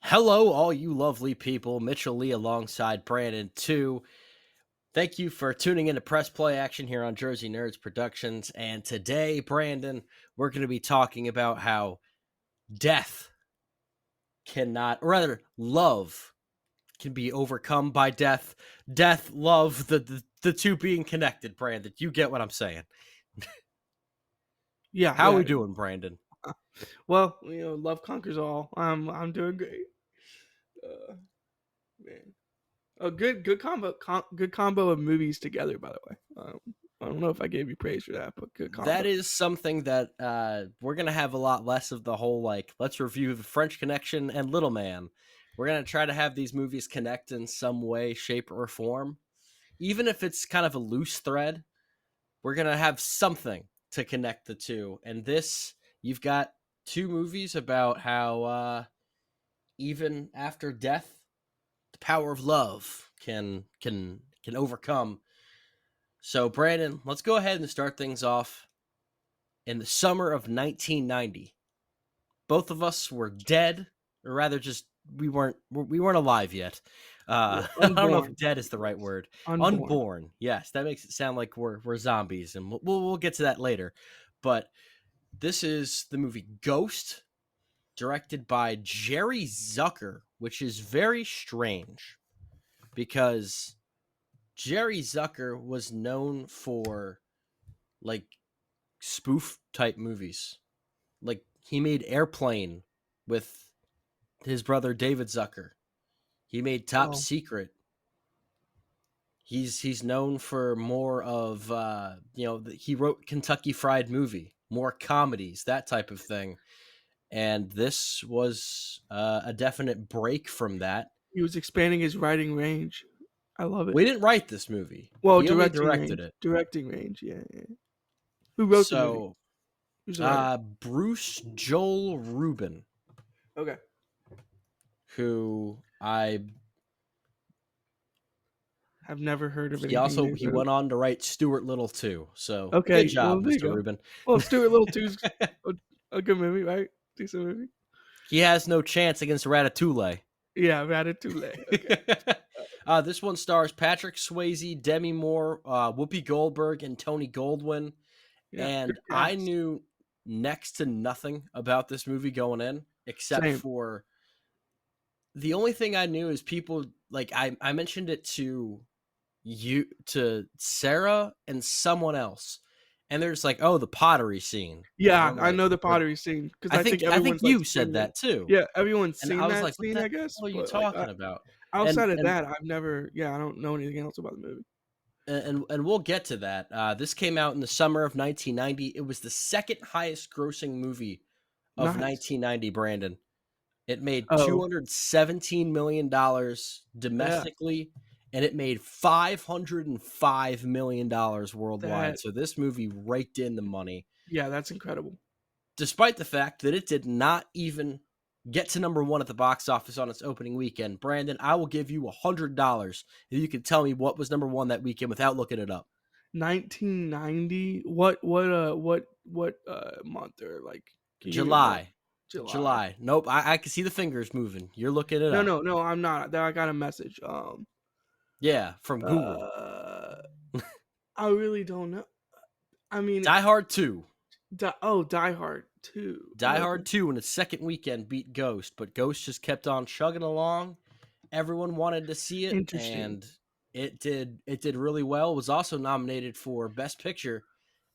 Hello, all you lovely people. Mitchell Lee alongside Brandon Tew. Thank you for tuning in to Press Play Action here on Jersey Nerds Productions. And today, Brandon, we're going to be talking about how death cannot, or rather, love can be overcome by death. Death, love, the two being connected, Brandon. You get what I'm saying. Yeah, How are yeah. we doing, Brandon? Well, love conquers all. I'm doing great. Uh, man, a good combo of movies together. By the way, I don't know if I gave you praise for that, but good That combo. is something that we're gonna have a lot less of the whole like let's review the French Connection and Little Man. We're gonna try to have these movies connect in some way, shape, or form, even if it's kind of a loose thread. We're gonna have something to connect the two. And this, you've got two movies about how even after death, the power of love can overcome. So, Brandon, let's go ahead and start things off in the summer of 1990. Both of us were dead, or rather, just we weren't alive yet. Yeah, I don't know unborn. if "dead" is the right word. Unborn. Unborn, yes, that makes it sound like we're zombies, and we'll get to that later. But this is the movie Ghost, directed by Jerry Zucker, which is very strange because Jerry Zucker was known for like spoof type movies. Like he made Airplane with his brother David Zucker. He made Top Oh, Secret. He's known for more of he wrote Kentucky Fried Movie, more comedies, that type of thing. And this was a definite break from that. he was expanding his writing range. I love it. We didn't write this movie. Well, He only directing directed range. it. Directing range. Yeah, yeah. Who wrote the movie? So Who's the writer? Bruce Joel Rubin, Okay. who I I've never heard of he anything also they he wrote. went on to write Stuart Little too. So good Okay. job, Well, there you Mr. go. Rubin. Well, Stuart Little Two's a, a good movie, right? Decent movie. He has no chance against Ratatouille. Yeah, Ratatouille. Okay. This one stars Patrick Swayze, Demi Moore, Whoopi Goldberg, and Tony Goldwyn. Yeah, good And I cast. knew next to nothing about this movie going in, except Same. for the only thing I knew is people like I mentioned it to Sarah and someone else, and they're just like, "Oh, the pottery scene," and Yeah, I'm I like, know the "What?" pottery scene because I I think think I think everyone's like you said seen it. that too, Yeah, everyone's and seen I was that like, "What scene, the I guess. hell are you But like talking about?" And outside of and that, I've never. Yeah, I don't know anything else about the movie. and we'll get to that. This came out in the summer of 1990. It was the second highest grossing movie of Nice. 1990. Brandon, it made Oh, $217 million yeah. domestically, and it made $505 million worldwide. That. So this movie raked in the money, Yeah, that's incredible. despite the fact that it did not even get to number one at the box office on its opening weekend. Brandon, I will give you $100 if you can tell me what was number one that weekend without looking it up. 1990. What month or like? Can you give me a month? July. July. July. Nope. I can see the fingers moving. You're looking it No, up. no, no. I'm not. I got a message. Yeah, from Google. Uh, I really don't know. I mean, Die Hard 2. Die Hard 2. Die Okay. Hard 2 in its second weekend beat Ghost, but Ghost just kept on chugging along. Everyone wanted to see it, Interesting. and it did really well. It was also nominated for Best Picture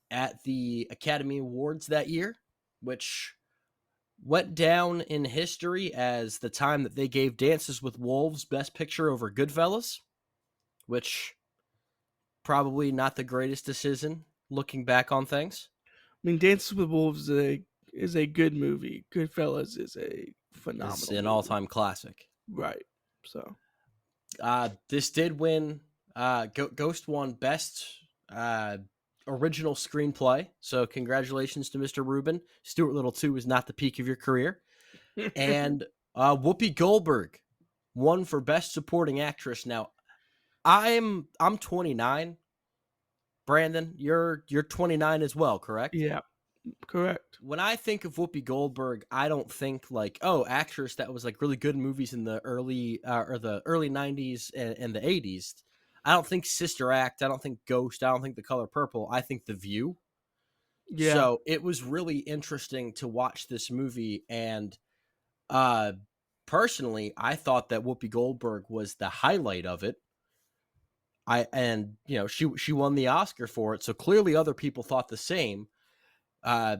at the Academy Awards that year, which went down in history as the time that they gave Dances with Wolves Best Picture over Goodfellas, which probably not the greatest decision looking back on things. I mean, Dances with Wolves is a good movie. Goodfellas is a Is phenomenal an movie. all-time classic. Right. So This did win. Ghost won Best Original Screenplay. So congratulations to Mr. Rubin. Stuart Little 2 is not the peak of your career. And Whoopi Goldberg won for Best Supporting Actress. Now, I'm 29. Brandon, you're 29 as well, correct? yeah, Correct. When I think of Whoopi Goldberg, I don't think like, oh, actress that was like really good in movies in the early '90s and the '80s. I don't think Sister Act. I don't think Ghost. I don't think The Color Purple. I think The View. Yeah. So it was really interesting to watch this movie, and uh, personally, I thought that Whoopi Goldberg was the highlight of it. She won the Oscar for it, so clearly other people thought the same. Uh,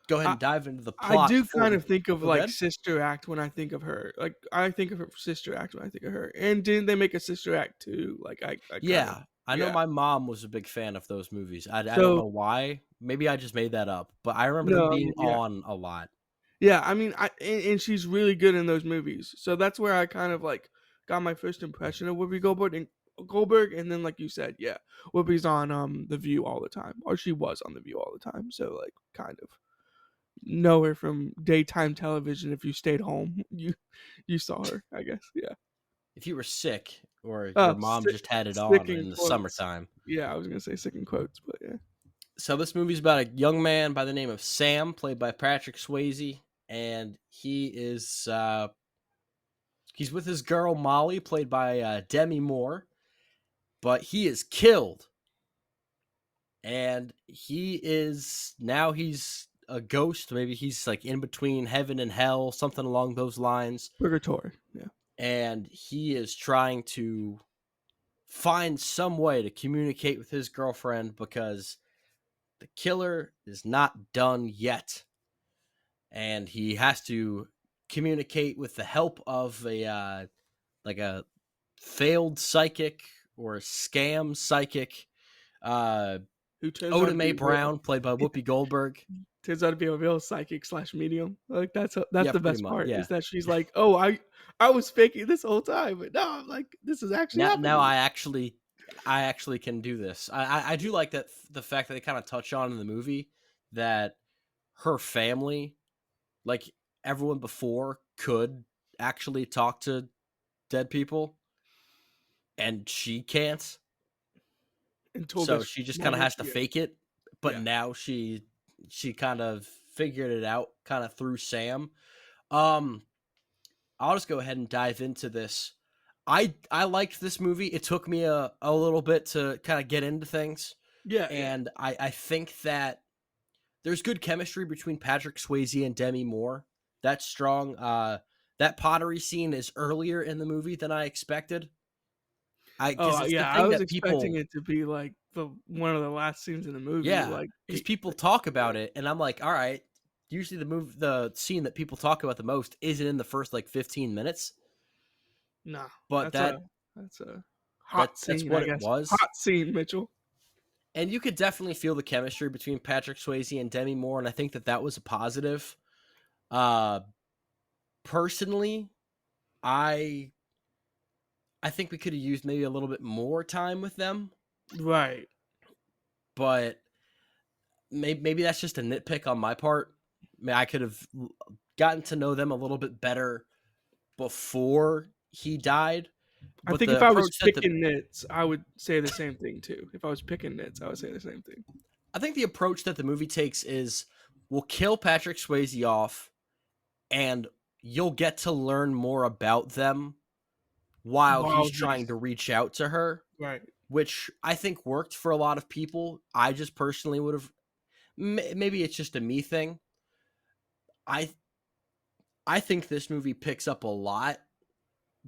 Go ahead I and dive into the I plot do before kind we of think of go like ahead. Sister Act when I think of her. Like I think of her Sister Act when I think of her. And didn't they make a Sister Act too? Like I kind of Yeah, I know yeah. my mom was a big fan of those movies. I don't So know why. Maybe I just made that up, but I remember them no, I being mean yeah. on a lot. Yeah, I mean and she's really good in those movies. So that's where I kind of like got my first impression of Goldberg and then like you said, yeah. Whoopi's on The View all the time. Or she was on The View all the time. So like kind of know her from daytime television. If you stayed home, you saw her, I guess. Yeah. If you were sick or your Oh, mom just had it sick on in in the quotes. summertime. Yeah, I was gonna say sick in quotes, but yeah. So this movie's about a young man by the name of Sam, played by Patrick Swayze, and he's with his girl Molly, played by Demi Moore, but he is killed, and he's a ghost. Maybe he's like in between heaven and hell, something along those lines, Purgatory. Yeah. and he is trying to find some way to communicate with his girlfriend because the killer is not done yet, and he has to communicate with the help of a failed psychic or scam psychic, uh Who turns out Oda to Mae be real. Brown, played by Whoopi Goldberg. Turns out to be a real psychic slash medium. Like that's Yeah, the pretty best much. part Yeah. is that she's like, oh, I was faking this whole time, but now I'm like, this is actually Now happening. I actually can do this. I do like that the fact that they kind of touch on in the movie that her family, like everyone before, could actually talk to dead people, and she can't. Until So this she just kind of moment. has to Yeah. fake it. But Yeah. now she kind of figured it out kind of through Sam. Um, I'll just go ahead and dive into this. I liked this movie. It took me a little bit to kind of get into things, Yeah, yeah. and I think that there's good chemistry between Patrick Swayze and Demi Moore. That's strong. That pottery scene is earlier in the movie than I expected. I Oh, because it's the yeah, I thing was that expecting people, it to be like the one of the last scenes in the movie, yeah, like because it, people like talk yeah. about it, and I'm like, all right. Usually the scene that people talk about the most isn't in the first like 15 minutes, Nah, but that's a hot that's scene, what I it guess. was. Hot scene, Mitchell. And you could definitely feel the chemistry between Patrick Swayze and Demi Moore, and I think that was a positive. Uh, Personally, I I think we could have used maybe a little bit more time with them, Right. but maybe that's just a nitpick on my part. I could have gotten to know them a little bit better before he died. I But think the if I was approach that the picking nits, I would say the same thing too. If I was picking nits, I would say the same thing. I think the approach that the movie takes is we'll kill Patrick Swayze off, and you'll get to learn more about them while he's While trying he's to reach out to her, right. which I think worked for a lot of people. I just personally would have, maybe it's just a me thing. I I think this movie picks up a lot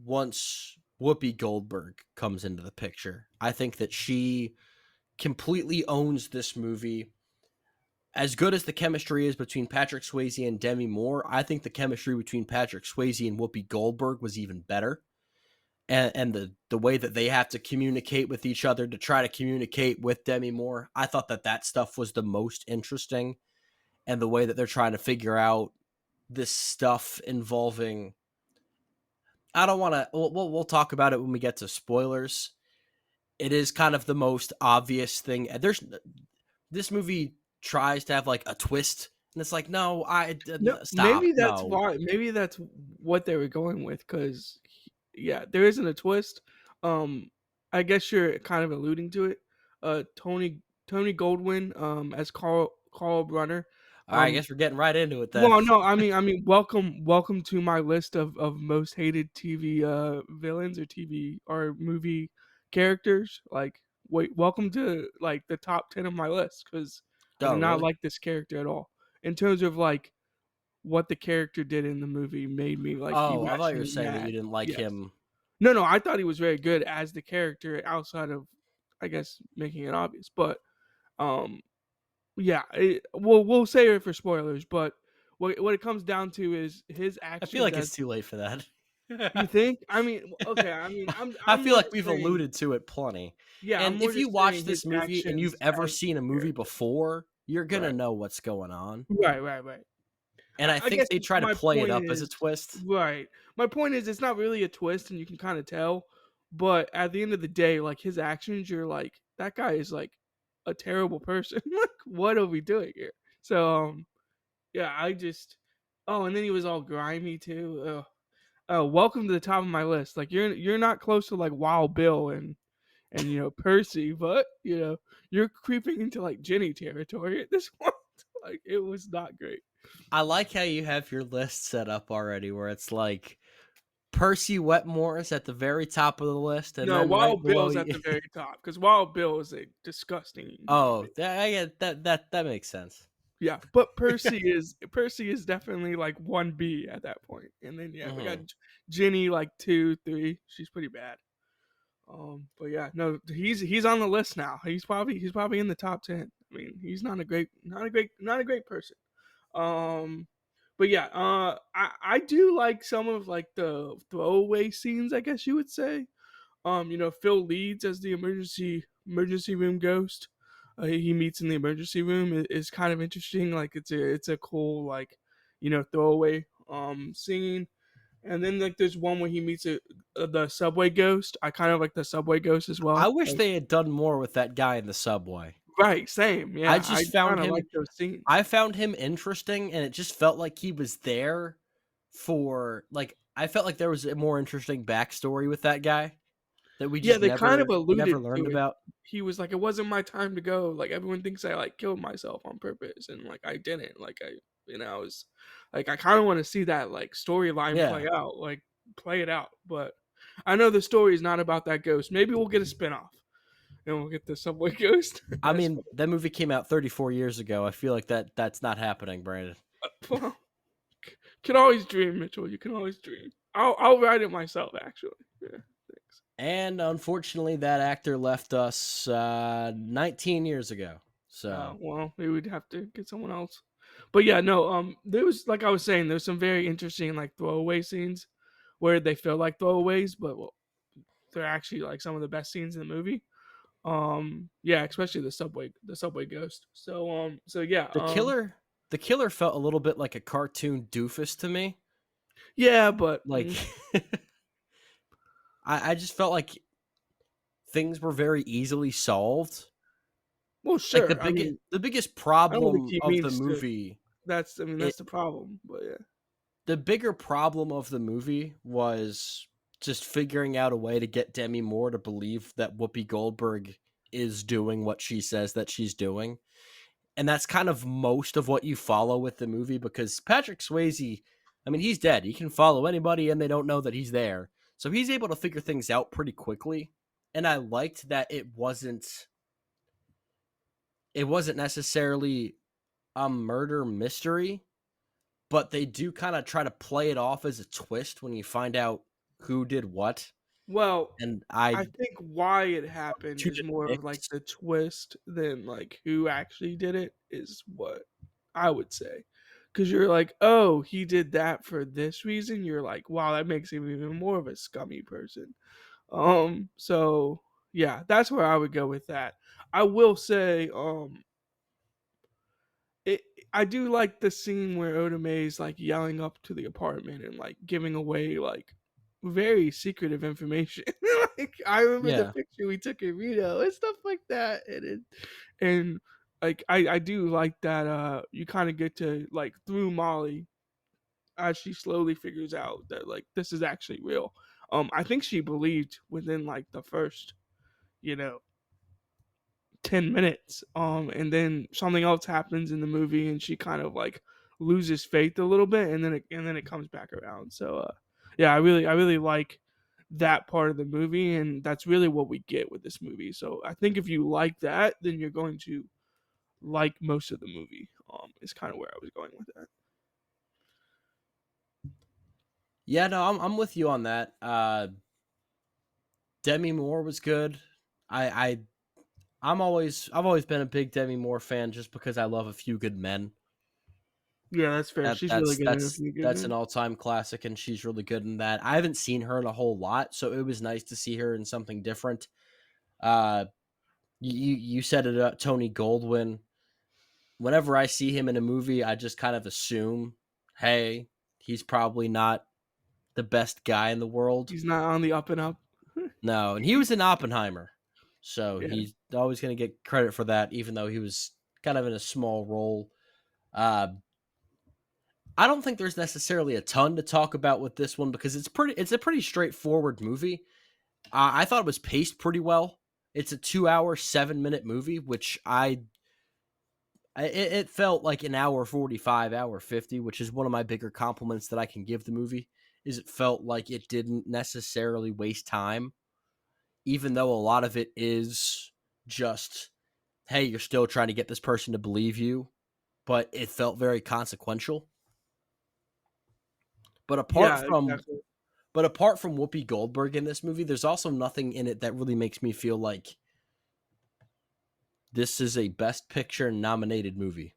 once Whoopi Goldberg comes into the picture. I think that she completely owns this movie. As good as the chemistry is between Patrick Swayze and Demi Moore, I think the chemistry between Patrick Swayze and Whoopi Goldberg was even better. And the way that they have to communicate with each other to try to communicate with Demi Moore, I thought that stuff was the most interesting. And the way that they're trying to figure out this stuff involving, I don't want to, we'll talk about it when we get to spoilers. It is kind of the most obvious thing. This movie tries to have like a twist, and it's like, no, No, stop, maybe that's no. why. Maybe that's what they were going with. Because yeah, there isn't a twist. Um, I guess you're kind of alluding to it. Tony Goldwyn, as Carl Brunner. All right, I guess we're getting right into it then. Well, no, welcome to my list of most hated TV villains or TV or movie characters. Like, wait, welcome to like the top 10 of my list because I Oh, did not really? like this character at all. In terms of like what the character did in the movie made me like Oh, I thought you were irrationally saying that you mad. didn't like Yes. him. No, no, I thought he was very good as the character outside of, I guess, making it obvious. But um, yeah, we'll save it for spoilers. But what it comes down to is his I feel actions like as it's too late for that. you think. I mean, okay. I mean, I I'm feel more like just we've saying. alluded to it plenty. Yeah, I'm And more if you just watch saying his this movie and you've actions ever as seen a the movie character. before, you're gonna Right, know what's going on. right. And I I think guess they try to my play it point up as a is twist. right. My point is it's not really a twist, and you can kind of tell. But at the end of the day, like his actions, you're like that guy is like a terrible person. Like, what are we doing here? So, yeah, I just. Oh, and then he was all grimy too. Oh, welcome to the top of my list. Like you're not close to like Wild Bill and Percy, but you're creeping into like Jenny territory at this point. Like it was not great. I like how you have your list set up already where it's like Percy Wetmore's at the very top of the list, and No, then right Wild below Bill's at you. the very top because Wild Bill is a disgusting human Oh, being. I get that makes sense. Yeah, but Percy is definitely like 1B at that point. And then yeah, we got Hmm. Ginny like 2, 3. She's pretty bad. But yeah, no, he's on the list now. He's probably in the top 10. I mean, he's not a great person. Um, but yeah, I do like some of like the throwaway scenes, I guess you would say. Phil leads as the emergency room ghost. He meets in the emergency room is kind of interesting. Like it's a cool like throwaway scene. And then like there's one where he meets the subway ghost. I kind of like the subway ghost as I well. wish they had done more with that guy in the subway. Right, same. I Yeah, I just found kind of like him those scenes. I found him interesting, and it just felt like he was there for like I felt like there was a more interesting backstory with that guy that we Yeah, just they kind of never alluded to learned it. about. He was like, "It wasn't my time to go." Like everyone thinks I like killed myself on purpose, and like I didn't. Like I was like I kind of want to see that like storyline Yeah. play out, like play it out. But I know the story is not about that ghost. Maybe we'll get a spinoff, and we'll get the subway ghost. I That's mean, that movie came out 34 years ago. I feel like that's not happening, Brandon. fun. Can always dream, Mitchell. You can always dream. I'll write it myself, actually. Yeah, thanks. And unfortunately, that actor left us 19 years ago. So, Well, we would have to get someone else. But yeah, no. There was like I was saying, there's some very interesting like throwaway scenes where they feel like throwaways, but well, they're actually like some of the best scenes in the movie. Yeah, especially the subway ghost. So yeah, the killer the killer felt a little bit like a cartoon doofus to me. yeah, but Like I just felt like things were very easily solved. well, Like sure. I mean, the biggest I don't think problem he of the means to. movie That's I mean it that's the problem. But yeah. the bigger problem of the movie was just figuring out a way to get Demi Moore to believe that Whoopi Goldberg is doing what she says that she's doing. And that's kind of most of what you follow with the movie because Patrick Swayze, I mean, he's dead. He can follow anybody and they don't know that he's there. So he's able to figure things out pretty quickly. And I liked that it wasn't necessarily a murder mystery, but they do kind of try to play it off as a twist when you find out who did what. Well, And I I think why it happened to is more of like depict, the twist than like who actually did it is what I would say. Cause you're like, oh, he did that for this reason. You're like, wow, that makes him even more of a scummy person. So yeah, that's where I would go with that. I will say, it I do like the scene where Oda Mae's like yelling up to the apartment and like giving away like very secretive information. Like I remember the yeah. picture we took in Reno and stuff like that, and like I do like that. You kind of get to like through Molly as she slowly figures out that like this is actually real. I think she believed within like the first you know 10 minutes. And then something else happens in the movie and she kind of like loses faith a little bit, and then it comes back around. So yeah, I really like that part of the movie, and that's really what we get with this movie. So I think if you like that, then you're going to like most of the movie. Is kind of where I was going with that. Yeah, no, I'm with you on that. Demi Moore was good. I I've always been a big Demi Moore fan just because I love A Few Good Men. Yeah, that's fair. That She's really that's good in A that's Few Good that's an Men. all-time classic, and she's really good in that. I haven't seen her in a whole lot, so it was nice to see her in something different. Uh, you said it, Tony Goldwyn. Whenever I see him in a movie, I just kind of assume, hey, he's probably not the best guy in the world. He's not on the up and up. No, and he was in Oppenheimer, so Yeah. he's always going to get credit for that, even though he was kind of in a small role. Uh, I don't think there's necessarily a ton to talk about with this one because it's a pretty straightforward movie. I thought it was paced pretty well. It's a 2 hour, 7 minute movie, which it felt like an hour 45, hour 50, which is one of my bigger compliments that I can give the movie. Is it felt like it didn't necessarily waste time, even though a lot of it is just, hey, you're still trying to get this person to believe you, but it felt very consequential. But apart Yeah, from exactly. But apart from Whoopi Goldberg in this movie, there's also nothing in it that really makes me feel like this is a Best Picture nominated movie.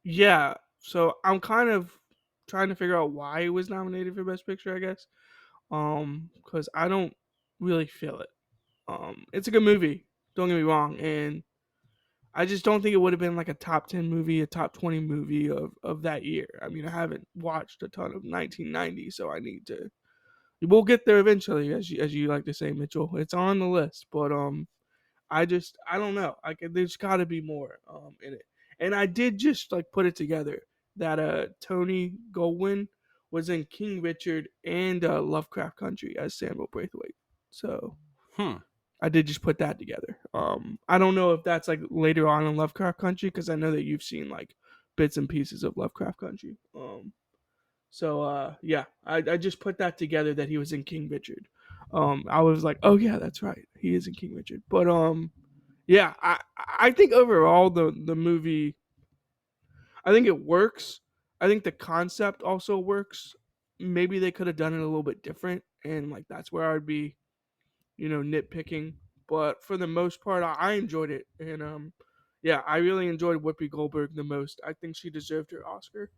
Yeah. So I'm kind of trying to figure out why it was nominated for Best Picture, I guess. Because I don't really feel it. It's a good movie. Don't get me wrong, and I just don't think it would have been like a top 10 movie, a top 20 movie of that year. I mean, I haven't watched a ton of 1990, so I need to. We'll get there eventually, as you like to say, Mitchell. It's on the list, but I don't know. There's got to be more in it. And I did just like put it together that Tony Goldwyn was in King Richard and Lovecraft Country as Samuel Braithwaite. So Hmm. I did just put that together. I don't know if that's like later on in Lovecraft Country because I know that you've seen like bits and pieces of Lovecraft Country. So yeah, I just put that together that he was in King Richard. I was like, oh yeah, that's right, he is in King Richard. But yeah, I think overall the movie, I think it works. I think the concept also works. Maybe they could have done it a little bit different, and like that's where I'd be, nitpicking. But for the most part, I enjoyed it, and yeah, I really enjoyed Whoopi Goldberg the most. I think she deserved her Oscar,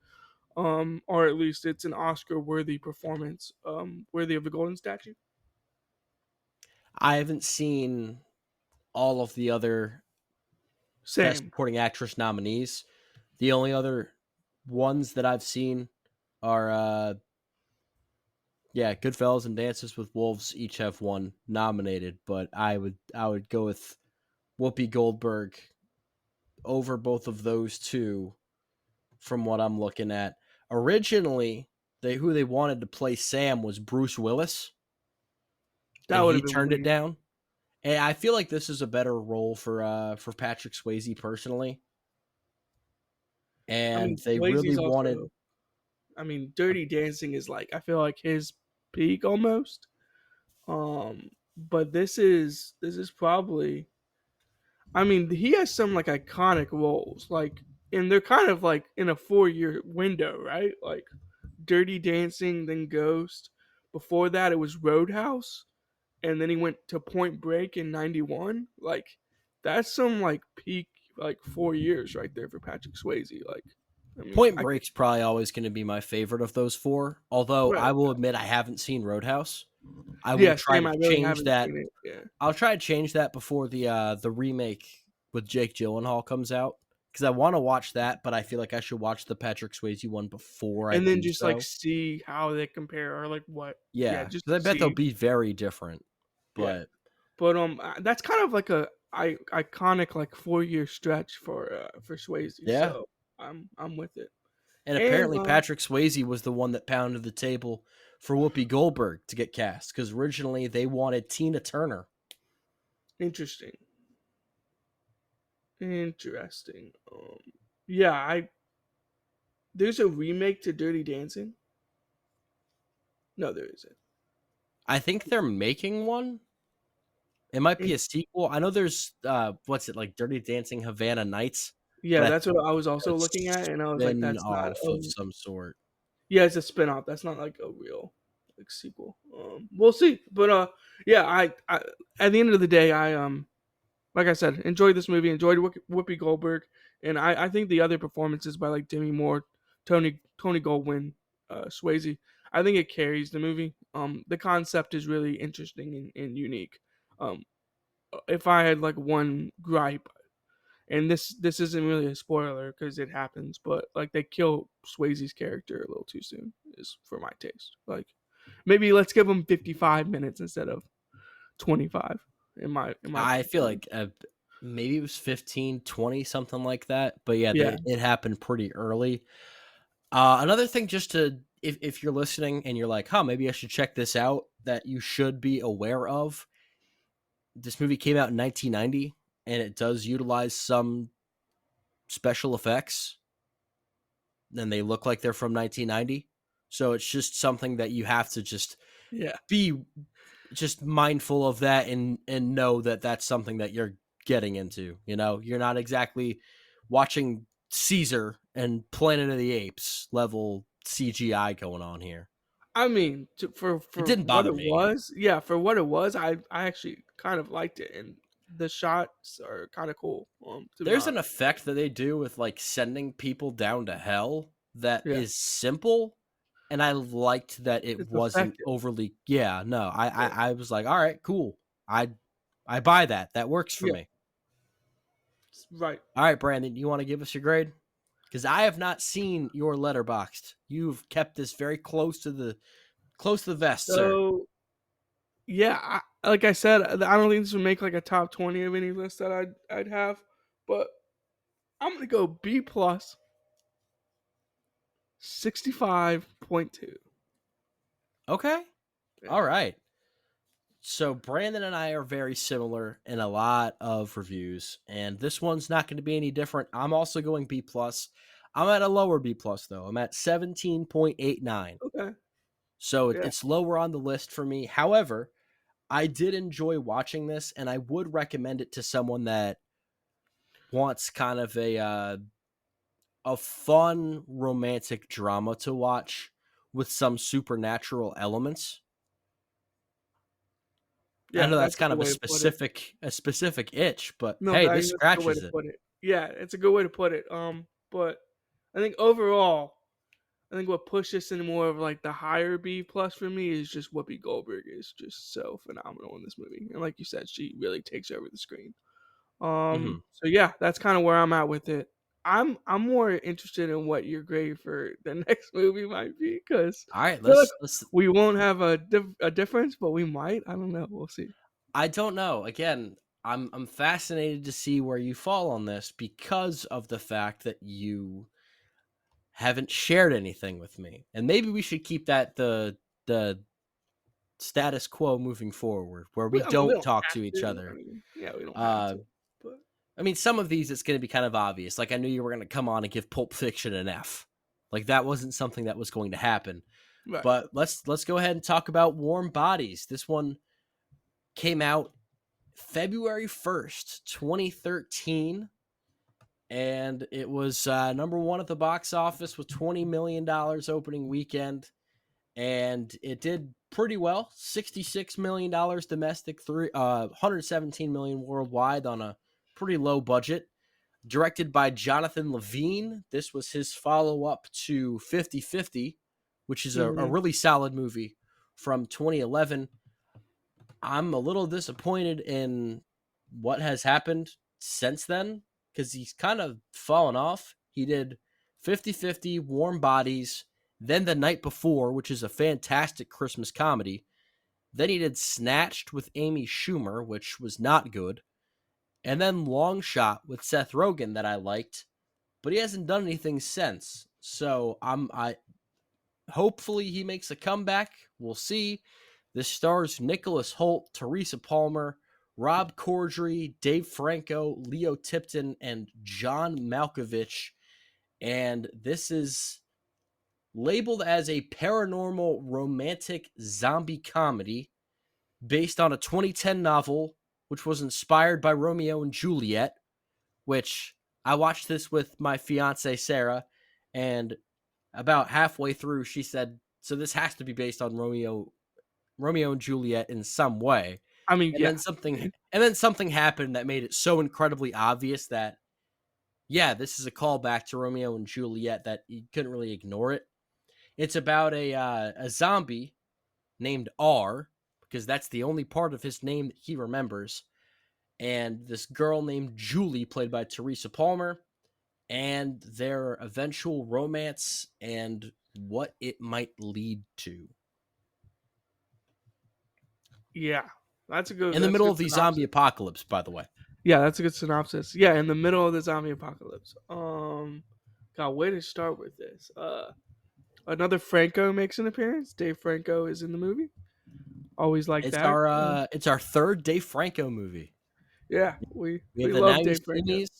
or at least it's an Oscar-worthy performance, worthy of the Golden Statue. I haven't seen all of the other Best Same. Supporting Actress nominees. The only other ones that I've seen are yeah, Goodfellas and Dances with Wolves each have one nominated, but I would go with Whoopi Goldberg over both of those two from what I'm looking at. Originally, who they wanted to play Sam was Bruce Willis, That and would he have been turned it weird. down. And I feel like this is a better role for Patrick Swayze personally. I And mean, they really Swayze's wanted. also. I mean, Dirty Dancing is like I feel like his peak almost. But this is probably. I mean, he has some like iconic roles, like, and they're kind of like in a 4 year window, right? Like Dirty Dancing, then Ghost. Before that, it was Roadhouse, and then he went to Point Break in '91. Like, that's some like peak like 4 years right there for Patrick Swayze. Like, I mean, Point I could Break's probably always going to be my favorite of those four. Although right. I will admit I haven't seen Roadhouse. I will Yeah, try same. to I really change haven't that. seen it. Yeah. I'll try to change that before the remake with Jake Gyllenhaal comes out because I want to watch that, but I feel like I should watch the Patrick Swayze one before I And then do just like so. see how they compare or like what. Yeah, Yeah, just because I to bet they'll see. be very different. Yeah. But But that's kind of like a iconic like 4 year stretch for Swayze. yeah, So I'm with it. and And apparently Patrick Swayze was the one that pounded the table for Whoopi Goldberg to get cast because originally they wanted Tina Turner. interesting. Interesting. Yeah, I there's a remake to Dirty Dancing. No, there isn't. I think they're making one. It might be a sequel. I know there's what's it like Dirty Dancing Havana Nights, Yeah, but I that's think what I was it's also a looking at, and I was like, spin that's not off of a some sort. yeah, it's a spin-off. That's not like a real like sequel. We'll see. But yeah, I at the end of the day, I like I said, enjoyed this movie, enjoyed Whoopi Goldberg, and I think the other performances by like Demi Moore, Tony Goldwyn, Swayze, I think it carries the movie. The concept is really interesting and unique. Um, if I had like one gripe, and this isn't really a spoiler because it happens, but like they kill Swayze's character a little too soon, is for my taste. Like maybe let's give him 55 minutes instead of 25. In my I feel opinion. like maybe it was 15, 20, something like that. But yeah, Yeah. it happened pretty early. Another thing, just to if you're listening and you're like, huh, maybe I should check this out, that you should be aware of. This movie came out in 1990, and it does utilize some special effects, and they look like they're from 1990. So it's just something that you have to just Yeah. be just mindful of that, and know that that's something that you're getting into. You know, you're not exactly watching Caesar and Planet of the Apes level CGI going on here. I mean, It for didn't what bother it me. was, yeah, for what it was, I actually kind of liked it, and the shots are kind of cool. To be There's honest, an effect that they do with like sending people down to hell that yeah, is simple, and I liked that it it's wasn't effective. overly. Yeah, no, Yeah, I was like, all right, cool. I I buy that. That works for yeah, me. right. All right, Brandon, you want to give us your grade? Because I have not seen your letterboxed. You've kept this very close to the vest, sir. So yeah, like I said, I don't think this would make like a top 20 of any list that I'd have, but I'm gonna go B plus 65.2. Okay. Yeah. All right. So Brandon and I are very similar in a lot of reviews, and this one's not going to be any different. I'm also going B plus. I'm at a lower B plus though. I'm at 17.89. Okay. So Yeah. it's lower on the list for me. However, I did enjoy watching this, and I would recommend it to someone that wants kind of a fun romantic drama to watch with some supernatural elements. I Yeah, know that's that's a kind good of way to put it. a specific itch, but No, hey, I this think that's a good way scratches to it. put it. Yeah, it's a good way to put it. But I think overall, I think what pushed this into more of like the higher B plus for me is just Whoopi Goldberg is just so phenomenal in this movie, and like you said, she really takes over the screen. Mhm. So yeah, that's kind of where I'm at with it. I'm more interested in what your grade for the next movie might be because All right, I feel like let's. we won't have a difference, but we might. I don't know. We'll see. I don't know. Again, I'm fascinated to see where you fall on this because of the fact that you haven't shared anything with me, and maybe we should keep that the status quo moving forward, where we I mean, we don't don't talk have to each to. I other. mean, yeah, we don't have Uh, to. But I mean, some of these it's going to be kind of obvious. Like I knew you were going to come on and give Pulp Fiction an F. Like that wasn't something that was going to happen. right. But let's go ahead and talk about Warm Bodies. This one came out February 1st, 2013, and it was number one at the box office with $20 million opening weekend, and it did pretty well. $66 million domestic, 117 million worldwide on a pretty low budget. Directed by Jonathan Levine. This was his follow up to 50-50, which is a Hmm. really solid movie from 2011. I'm a little disappointed in what has happened since then because he's kind of fallen off. He did 50-50, Warm Bodies, then The Night Before, which is a fantastic Christmas comedy. Then he did Snatched with Amy Schumer, which was not good. And then Long Shot with Seth Rogen that I liked, but he hasn't done anything since. So I hopefully he makes a comeback. We'll see. This stars Nicholas Hoult, Teresa Palmer, Rob Corddry, Dave Franco, Leo Tipton, and John Malkovich. And this is labeled as a paranormal romantic zombie comedy based on a 2010 novel, which was inspired by Romeo and Juliet, which I watched this with my fiance, Sarah, and about halfway through, she said, so this has to be based on Romeo and Juliet in some way. I mean, And yeah. then something happened that made it so incredibly obvious that yeah, this is a callback to Romeo and Juliet that you couldn't really ignore it. It's about a zombie named R, because that's the only part of his name that he remembers, and this girl named Julie, played by Teresa Palmer, and their eventual romance and what it might lead to. Yeah, that's a good. In the That's a middle good of the zombie synopsis. apocalypse, by the way. Yeah, that's a good synopsis. Yeah, in the middle of the zombie apocalypse. God, way to start with this. Another Franco makes an appearance. Dave Franco is in the movie. Always like It's that. our third Dave Franco movie. Yeah, We we have the love Now You Dave See Franco. Me's.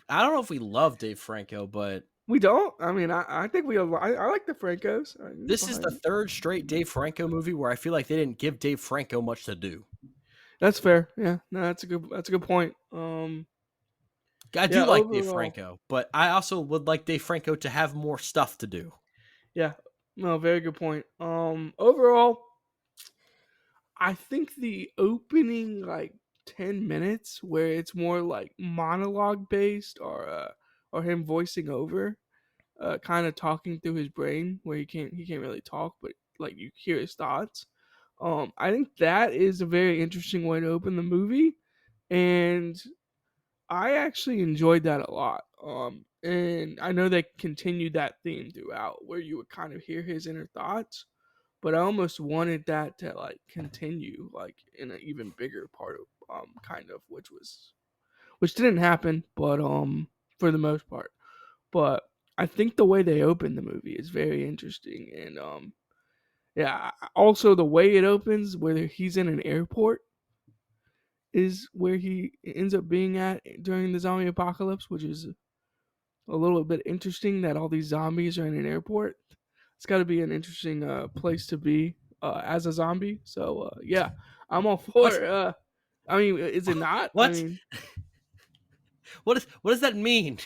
I don't know if we love Dave Franco, but We don't. I mean, I think I like the Francos. this is the third straight Dave Franco movie where I feel like they didn't give Dave Franco much to do. That's fair. Yeah, no, that's a good point. I do Yeah, like Dave overall, Franco, but I also would like Dave Franco to have more stuff to do. yeah, no, very good point. Overall, I think the opening like 10 minutes where it's more like monologue based or him voicing over, kind of talking through his brain where he can't really talk, but like you hear his thoughts. I think that is a very interesting way to open the movie, and I actually enjoyed that a lot. And I know they continued that theme throughout, where you would kind of hear his inner thoughts. But I almost wanted that to like continue, like in an even bigger part of kind of which didn't happen, but for the most part. But I think the way they open the movie is very interesting, and yeah. Also, the way it opens, whether he's in an airport, is where he ends up being at during the zombie apocalypse, which is a little bit interesting that all these zombies are in an airport. It's got to be an interesting place to be as a zombie. So yeah, I'm all What? for. I mean, is it not? I What? mean, What does that mean?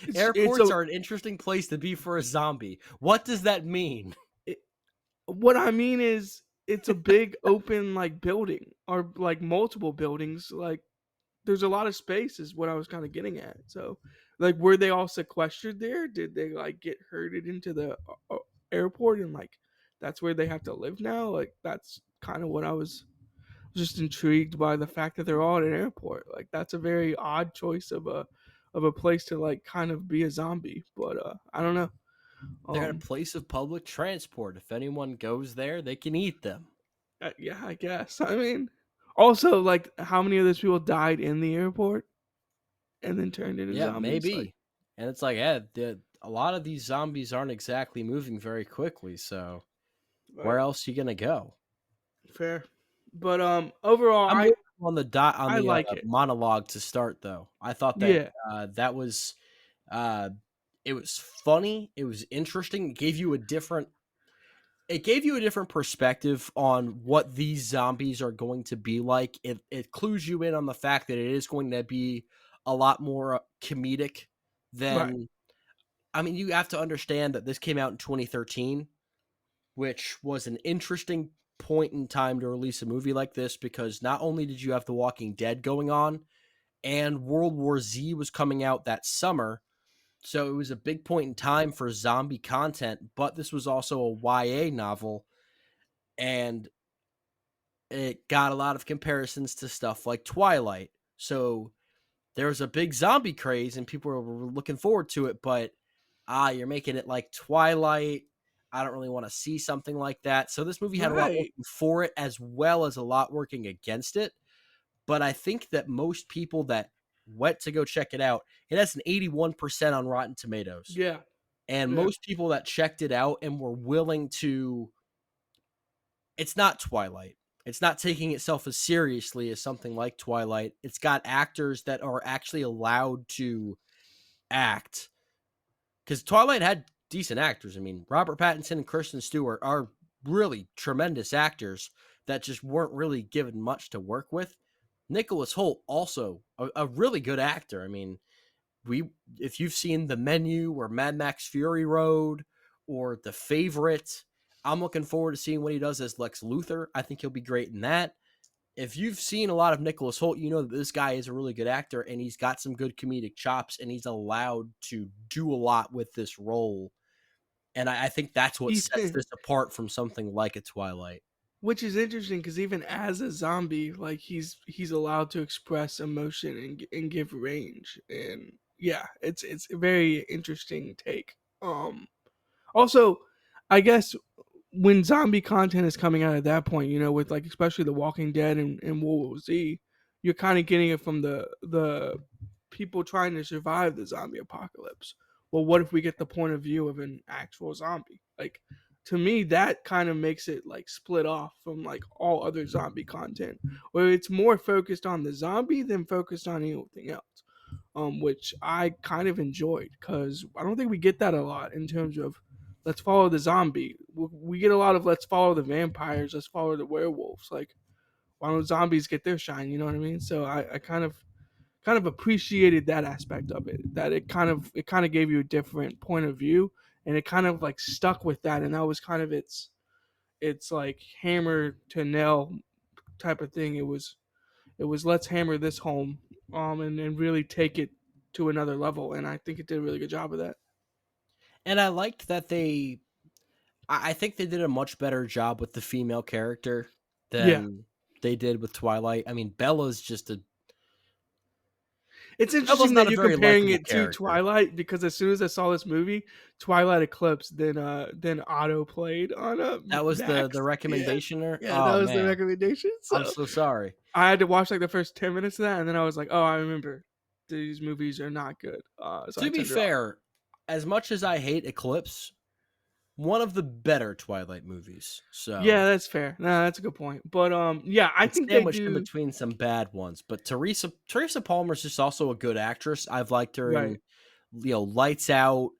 it's Airports a. are an interesting place to be for a zombie. What does that mean? It, what I mean is, it's a big open like building or like multiple buildings. Like there's a lot of space is what I was kind of getting at. So like, were they all sequestered there? Did they like get herded into the airport and like that's where they have to live now? Like that's kind of what I was just intrigued by the fact that they're all at an airport. Like that's a very odd choice of a place to like kind of be a zombie. But I don't know. They're at a Um, place of public transport. If anyone goes there, they can eat them. yeah, I guess. I mean, also like how many of those people died in the airport and then turned into Yeah, zombies? Like, maybe. And it's like, yeah, a lot of these zombies aren't exactly moving very quickly. So where right, else are you gonna go? fair. But overall, I'm with you on the I like it. monologue to start though. I thought that Yeah, that was uh, it was funny. It was interesting. It gave you a different perspective on what these zombies are going to be like. It clues you in on the fact that it is going to be a lot more comedic right. than. I mean, you have to understand that this came out in 2013, which was an interesting point in time to release a movie like this because not only did you have The Walking Dead going on, and World War Z was coming out that summer. So it was a big point in time for zombie content, but this was also a YA novel, and it got a lot of comparisons to stuff like Twilight. So there was a big zombie craze and people were looking forward to it, but you're making it like Twilight. I don't really want to see something like that. So this movie had a lot Right. working for it as well as a lot working against it. But I think that most people that went to go check it out, it has an 81% on Rotten Tomatoes. Yeah. And Yeah. most people that checked it out and were willing to, it's not Twilight. It's not taking itself as seriously as something like Twilight. It's got actors that are actually allowed to act, because Twilight had decent actors. I mean, Robert Pattinson and Kristen Stewart are really tremendous actors that just weren't really given much to work with. Nicholas Hoult, also a really good actor. I mean, we if you've seen The Menu or Mad Max Fury Road or The Favorite, I'm looking forward to seeing what he does as Lex Luthor. I think he'll be great in that. If you've seen a lot of Nicholas Hoult, you know that this guy is a really good actor and he's got some good comedic chops and he's allowed to do a lot with this role. And I think that's what sets Even this apart from something like a Twilight. which is interesting because even as a zombie, like he's allowed to express emotion and give range, and yeah, it's a very interesting take. Also, I guess when zombie content is coming out at that point, with like especially The Walking Dead and World War Z, you're kind of getting it from the people trying to survive the zombie apocalypse. Well, what if we get the point of view of an actual zombie? Like, to me, that kind of makes it like split off from like all other zombie content, where it's more focused on the zombie than focused on anything else. Which I kind of enjoyed because I don't think we get that a lot in terms of let's follow the zombie. We get a lot of let's follow the vampires, let's follow the werewolves. Like, why don't zombies get their shine? You know what I mean? So I kind of appreciated that aspect of it. That it kind of gave you a different point of view, and it kind of like stuck with that, and that was kind of its like hammer to nail type of thing. It was let's hammer this home, and really take it to another level, and I think it did a really good job of that. And I liked that I think they did a much better job with the female character Yeah, than they did with Twilight. I mean, it's Bella's interesting not that a you're very comparing likable it to character. Twilight because as soon as I saw this movie, Twilight Eclipse, then Auto played on That was the Max. Yeah, recommendationer. yeah, that Oh was the man, recommendation. I'm So so sorry. I had to watch like the first 10 minutes of that, and then I was like, oh, I remember these movies are not good. So I To be turned it off. fair, as much as I hate Eclipse, one of the better Twilight movies. So Yeah, that's fair. No, that's a good point. But yeah, I it's think they sandwiched in do between some bad ones. But Teresa Palmer's just also a good actress. I've liked her right. in Lights Out,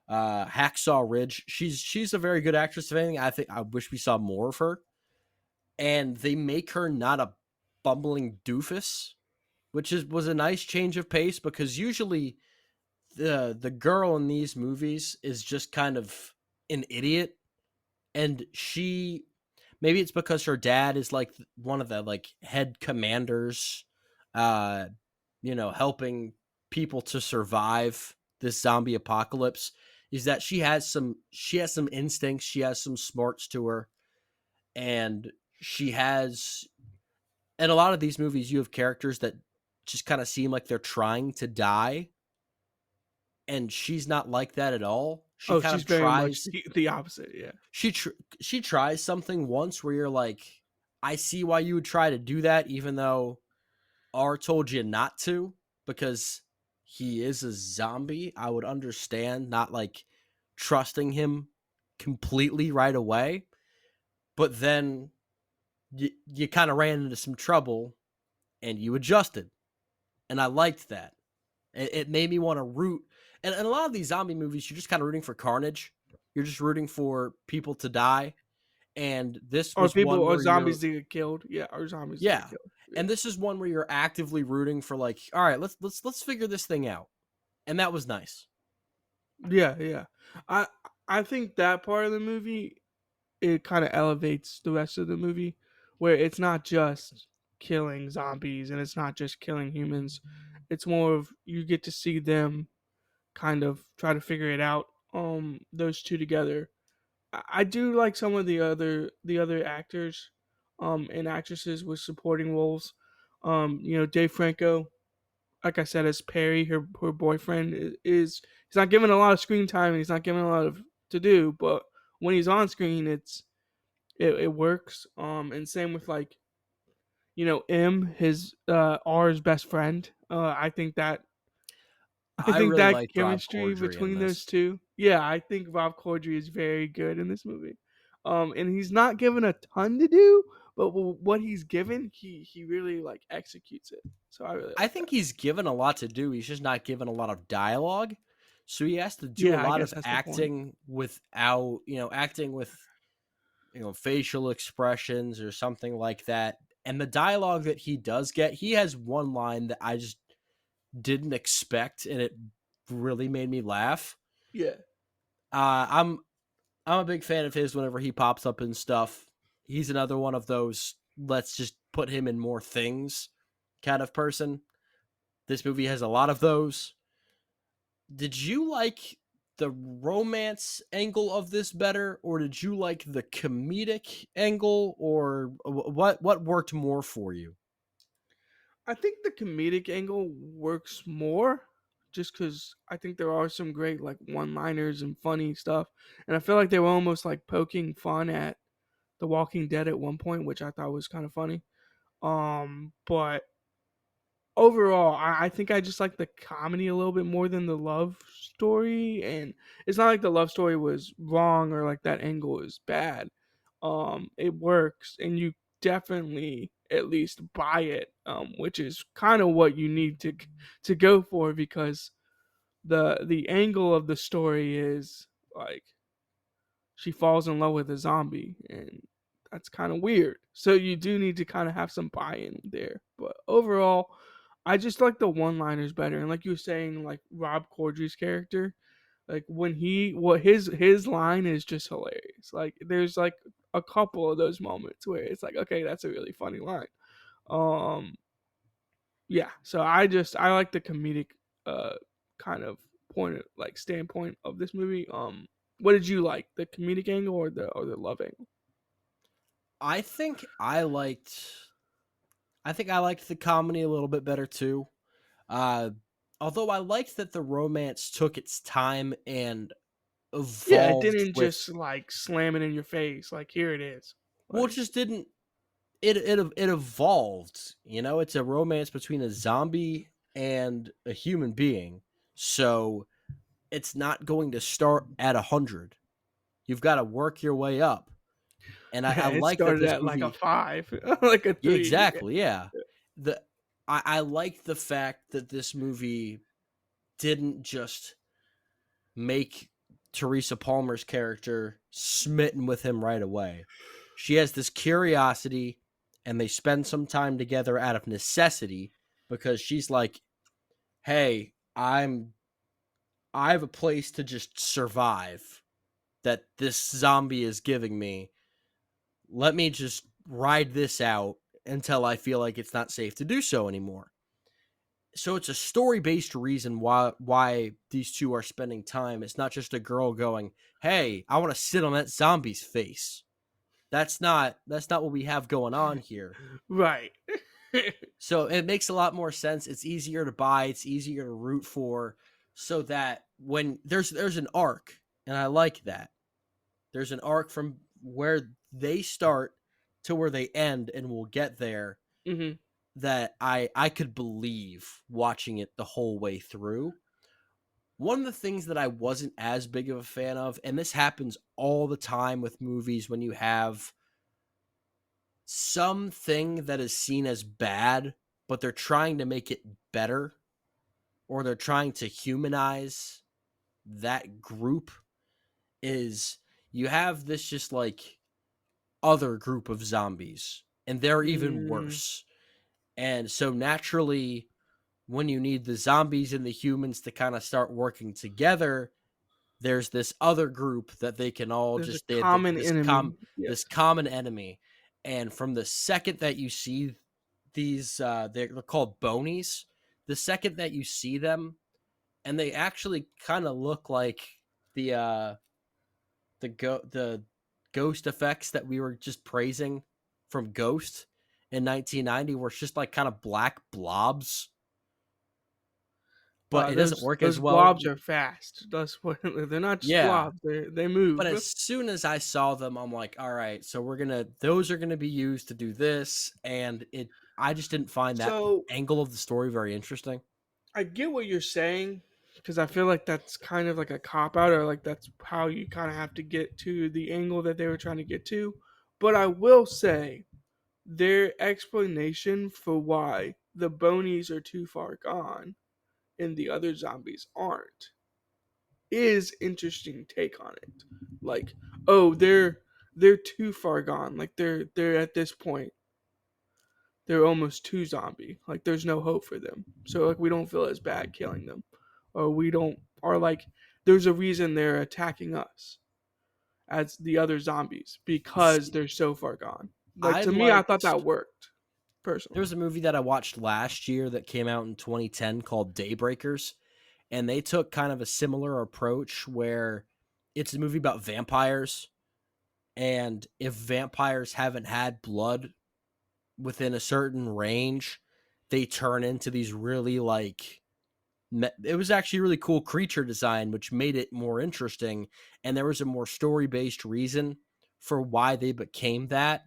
Hacksaw Ridge. She's a very good actress. If anything, I think I wish we saw more of her. And they make her not a bumbling doofus, which was a nice change of pace because usually the girl in these movies is just kind of an idiot, and she maybe it's because her dad is like one of the like head commanders, uh helping people to survive this zombie apocalypse, is that she has some instincts, she has some smarts to her, and she has in a lot of these movies you have characters that just kind of seem like they're trying to die, and she's not like that at all. She Oh, kind she's of very much tries the opposite. Yeah. she tr- she tries something once where you're like, I see why you would try to do that, even though R told you not to, because he is a zombie. I would understand not like trusting him completely right away, but then you kind of ran into some trouble and you adjusted, and I liked that. It made me want to root. And in a lot of these zombie movies, you're just kind of rooting for carnage. You're just rooting for people to die. And this Or was people one or where zombies you're, that get killed. Yeah, or zombies that get yeah. killed. And Yeah. this is one where you're actively rooting for like, all right, let's figure this thing out. And that was nice. Yeah, yeah. I I think that part of the movie it kind of elevates the rest of the movie where it's not just killing zombies and it's not just killing humans. It's more of you get to see them kind of try to figure it out. Those two together. I do like some of the other actors and actresses with supporting roles. Dave Franco, like I said, as Perry, her boyfriend is he's not given a lot of screen time and he's not given a lot of to do, but when he's on screen, it works. And same with like his R's best friend. I I think really that liked Rob chemistry Corddry in between those this. two. Yeah, I think Rob Corddry is very good in this movie. And he's not given a ton to do, but what he's given, he really like executes it. So I really I like that. think he's given a lot to do. He's just not given a lot of dialogue. So he has to do a Yeah, I lot guess of that's the point. acting without, acting with, facial expressions or something like that. And the dialogue that he does get, he has one line that I just didn't expect, and it really made me laugh. Yeah. I'm a big fan of his whenever he pops up in stuff. He's another one of those let's just put him in more things kind of person. This movie has a lot of those. Did you like the romance angle of this better, or did you like the comedic angle, or what worked more for you? I think the comedic angle works more just because I think there are some great like one liners and funny stuff. And I feel like they were almost like poking fun at The Walking Dead at one point, which I thought was kind of funny. But overall, I think I just like the comedy a little bit more than the love story. And it's not like the love story was wrong or like that angle is bad. It works, and you definitely at least buy it, which is kind of what you need to go for because the angle of the story is like she falls in love with a zombie, and that's kind of weird. So you do need to kind of have some buy-in there. But overall, I just like the one-liners better. And like you were saying, like Rob Corddry's character, like when his line is just hilarious. Like there's like a couple of those moments where it's like, okay, that's a really funny line. Um, yeah. So I like the comedic uh kind of point of, like standpoint of this movie. What did you like, the comedic angle or the love angle? I think I liked the comedy a little bit better too. Uh, Although I liked that the romance took its time and Yeah, it evolved didn't with, just like slam it in your face. Like here it is. well, it Like just didn't it evolved. It's a romance between a zombie and a human being. So it's not going to start at 100. You've got to work your way up. And I yeah, it like that started this at like a movie. 5, like a Yeah, 3. exactly. Yeah. The I like the fact that this movie didn't just make Teresa Palmer's character smitten with him right away. She has this curiosity, and they spend some time together out of necessity because she's like, "Hey, I have a place to just survive that this zombie is giving me. Let me just ride this out until I feel like it's not safe to do so anymore." So it's a story-based reason why these two are spending time. It's not just a girl going, "Hey, I want to sit on that zombie's face." That's not what we have going on here. Right. So it makes a lot more sense. It's easier to buy, it's easier to root for, so that when there's an arc, and I like that. There's an arc from where they start to where they end, and we'll get there, hmm that I could believe watching it the whole way through. One of the things that I wasn't as big of a fan of, and this happens all the time with movies when you have something that is seen as bad, but they're trying to make it better, or they're trying to humanize that group, is you have this just like other group of zombies, and they're even mm, worse. And so naturally, when you need the zombies and the humans to kind of start working together, there's this other group that they can all there's a just they common enemy. Yeah. this common enemy. And from the second that you see these, they're called bonies. The second that you see them, and they actually kind of look like the the ghost effects that we were just praising from Ghost in 1990, where it's just like kind of black blobs, but it doesn't work as Those well. blobs are fast. That's what they're not just Yeah, blobs. They but move. as soon as I saw them, I'm like, all right, so those are gonna be used to do this, and I just didn't find that So angle of the story very interesting. I get what you're saying because I feel like that's kind of like a cop out, or like that's how you kind of have to get to the angle that they were trying to get to. But I will say their explanation for why the bonies are too far gone and the other zombies aren't is interesting take on it. Like, oh, they're too far gone. Like they're at this point they're almost too zombie. Like there's no hope for them. So like we don't feel as bad killing them, or we don't, or like there's a reason they're attacking us as the other zombies because See, they're so far gone. Like I to me, I thought liked. that worked There personally. was a movie that I watched last year that came out in 2010 called Daybreakers, and they took kind of a similar approach where it's a movie about vampires, and if vampires haven't had blood within a certain range, they turn into these really like it was actually a really cool creature design, which made it more interesting, and there was a more story-based reason for why they became that.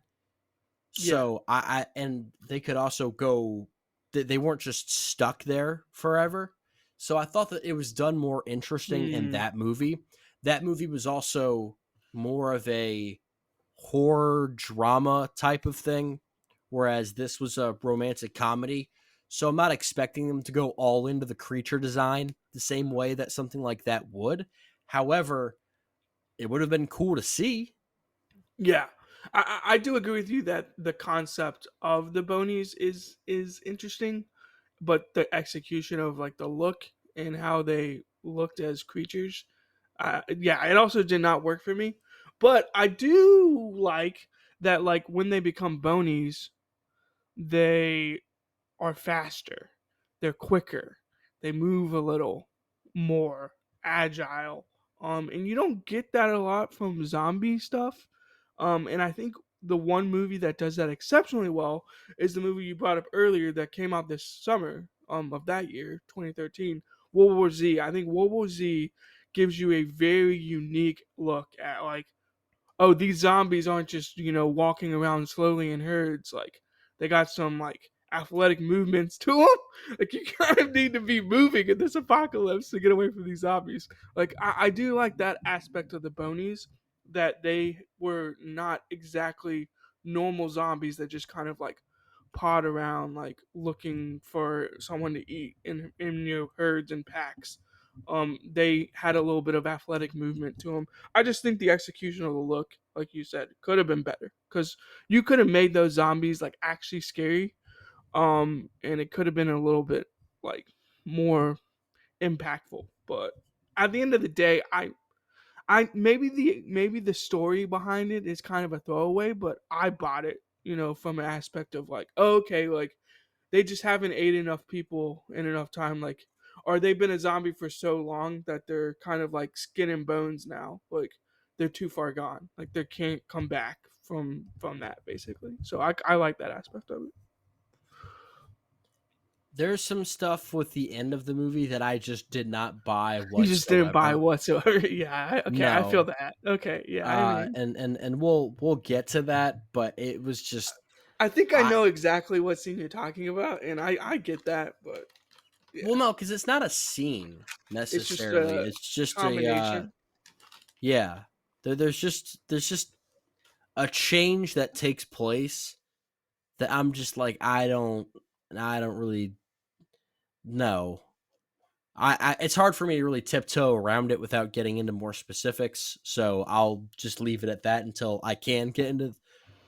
Yeah. So I and they could also go, they weren't just stuck there forever. So I thought that it was done more interesting in Hmm. that movie. That movie was also more of a horror drama type of thing, whereas this was a romantic comedy. So I'm not expecting them to go all into the creature design the same way that something like that would. However, it would have been cool to see. Yeah. I do agree with you that the concept of the bonies is interesting, but the execution of like the look and how they looked as creatures, yeah, it also did not work for me. But I do like that, like when they become bonies, they are faster, they're quicker, they move a little more agile. And you don't get that a lot from zombie stuff. And I think the one movie that does that exceptionally well is the movie you brought up earlier that came out this summer of that year, 2013, World War Z. I think World War Z gives you a very unique look at like, oh, these zombies aren't just, walking around slowly in herds. Like, they got some, like, athletic movements to them. Like, you kind of need to be moving in this apocalypse to get away from these zombies. Like, I do like that aspect of the bonies, that they were not exactly normal zombies that just kind of, like, pod around, like, looking for someone to eat in herds and packs. They had a little bit of athletic movement to them. I just think the execution of the look, like you said, could have been better because you could have made those zombies like actually scary, and it could have been a little bit like more impactful. But at the end of the day, I maybe the story behind it is kind of a throwaway, but I bought it, from an aspect of like, oh, okay, like they just haven't ate enough people in enough time, like, or they've been a zombie for so long that they're kind of like skin and bones now, like they're too far gone, like they can't come back from that basically. So I like that aspect of it. There's some stuff with the end of the movie that I just did not buy You just didn't buy whatsoever. whatsoever. Yeah, okay, I feel No. that. Okay, yeah, I mean, And we'll get to that, but it was just I think I I know exactly what scene you're talking about, and I get that, but yeah, well no, because it's not a scene it's just necessarily. a It's just a combination. yeah. There's just a change that takes place that I'm just like I don't really know. I it's hard for me to really tiptoe around it without getting into more specifics, so I'll just leave it at that until I can get into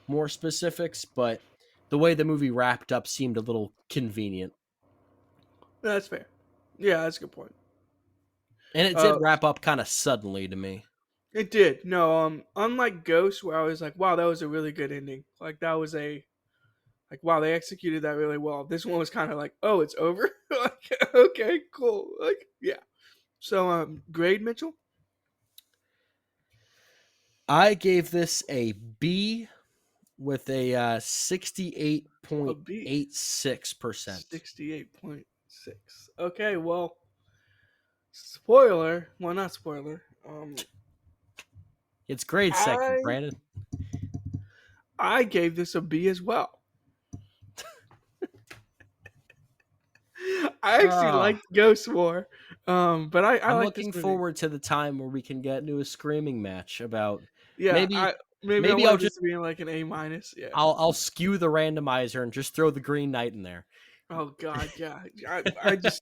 more specifics. But the way the movie wrapped up seemed a little convenient, That's fair. Yeah, that's a good point. and it did Uh, wrap up kind of suddenly to me. It did. No, unlike Ghost, where I was like, wow, that was a really good ending. Like that was a like wow, they executed that really well. This one was kind of like, oh, it's over. Like, okay, cool. Like, yeah. So, grade Mitchell, I gave this a B with a a B, 68.86%. 68.6. Okay, well, spoiler. Well, not spoiler. It's grade segment, I Brandon. I gave this a B as well. I actually Ah, liked Ghost War, but I I'm like this looking movie. forward to the time where we can get into a screaming match about Yeah, maybe Maybe I Maybe I'll wanted this just to be in like an A minus. Yeah. I'll skew the randomizer and just throw the Green Knight in there. Oh God, yeah.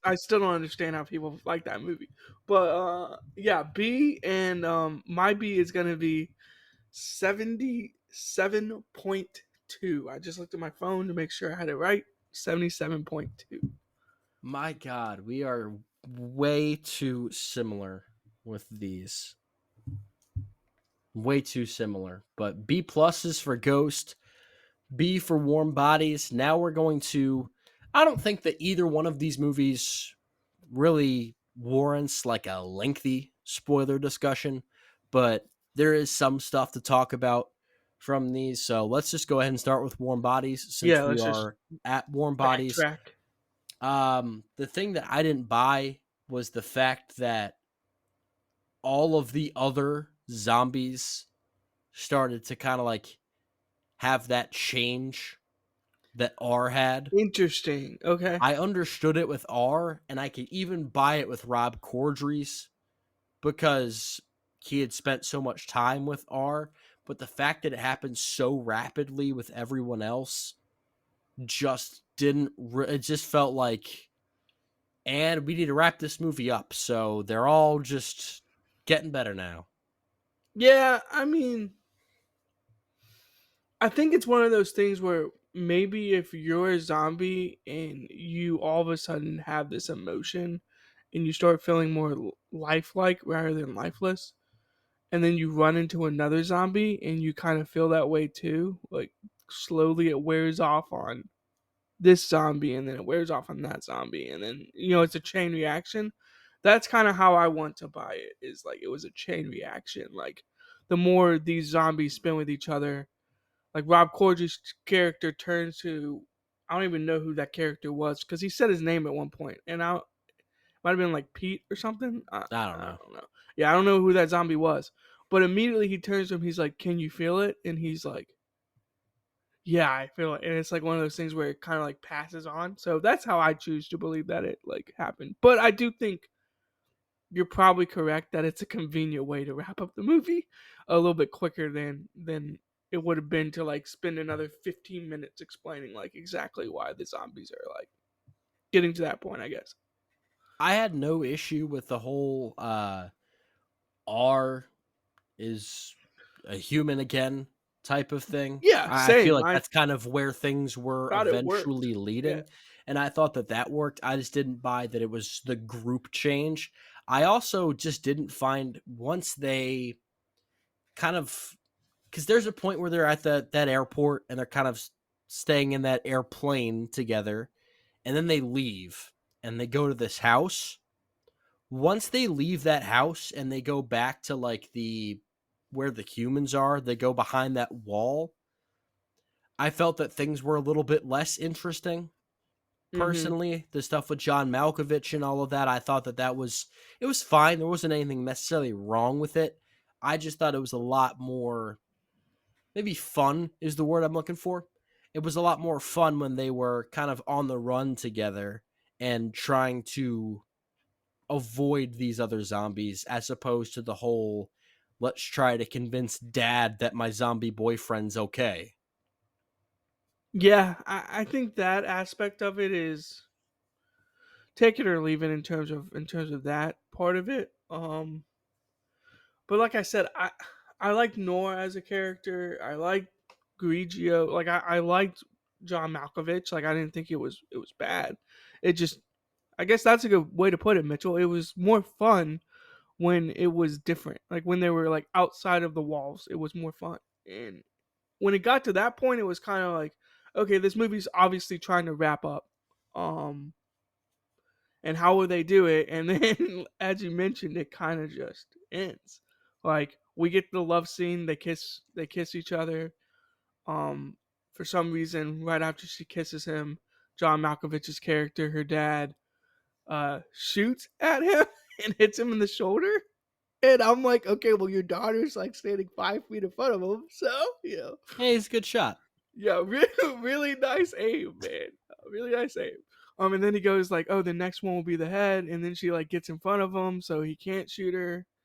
I still don't understand how people like that movie. But yeah, B, and my B is gonna be 77.2. I just looked at my phone to make sure I had it right. 77.2. My God, we are way too similar with these. Way too similar. But B plus is for Ghost, B for Warm Bodies. Now we're going to. I don't think that either one of these movies really warrants like a lengthy spoiler discussion, but there is some stuff to talk about from these. So let's just go ahead and start with Warm Bodies Yeah, since we let's just are at Warm Bodies. backtrack. The thing that I didn't buy was the fact that all of the other zombies started to kind of like have that change that R had. Interesting. Okay. I understood it with R, and I could even buy it with Rob Corddry's because he had spent so much time with R. But the fact that it happened so rapidly with everyone else just didn't. It just felt like, and we need to wrap this movie up. So they're all just getting better now. Yeah, I mean, I think it's one of those things where maybe if you're a zombie and you all of a sudden have this emotion and you start feeling more lifelike rather than lifeless, and then you run into another zombie and you kind of feel that way too, like slowly it wears off on this zombie and then it wears off on that zombie and then it's a chain reaction. That's kind of how I want to buy it, is like it was a chain reaction. Like the more these zombies spin with each other, like Rob Corddry's character turns to, I don't even know who that character was because he said his name at one point, and I might have been like Pete or something. I don't I know. don't know. Yeah, I don't know who that zombie was, but immediately he turns to him. He's like, "Can you feel it?" And he's like, "Yeah, I feel it." And it's like one of those things where it kind of like passes on. So that's how I choose to believe that it like happened. But I do think you're probably correct that it's a convenient way to wrap up the movie a little bit quicker than it would have been to like spend another 15 minutes explaining like exactly why the zombies are like getting to that point, I guess. I had no issue with the whole R is a human again type of thing. Yeah, I feel same. like I that's kind of where things were thought it worked. eventually Yeah. leading, and I thought that that worked. I just didn't buy that it was the group change. I also just didn't find once they kind of, because there's a point where they're at that airport and they're kind of staying in that airplane together, and then they leave and they go to this house. Once they leave that house and they go back to like the where the humans are, they go behind that wall. I felt that things were a little bit less interesting. Mm-hmm. Personally, the stuff with John Malkovich and all of that, I thought that it was fine. There wasn't anything necessarily wrong with it. I just thought it was a lot more, maybe fun is the word I'm looking for. It was a lot more fun when they were kind of on the run together and trying to avoid these other zombies as opposed to the whole let's try to convince dad that my zombie boyfriend's okay. Yeah, I think that aspect of it is take it or leave it in terms of that part of it. But like I said, I like Nora as a character. I like Grigio. Like I liked John Malkovich. Like I didn't think it was bad. It just, I guess that's a good way to put it, Mitchell. It was more fun when it was different. Like when they were like outside of the walls, it was more fun. And when it got to that point, it was kind of like, okay, this movie's obviously trying to wrap up. Um, and how will they do it? And then, as you mentioned, it kind of just ends. Like we get the love scene, they kiss each other. Um, for some reason, right after she kisses him, John Malkovich's character, her dad, shoots at him and hits him in the shoulder. And I'm like, okay, well, your daughter's like standing 5 feet in front of him, so Hey, it's a good shot. yeah, really, really nice aim, man. Really nice aim. And then he goes like, "Oh, the next one will be the head," and then she like gets in front of him, so he can't shoot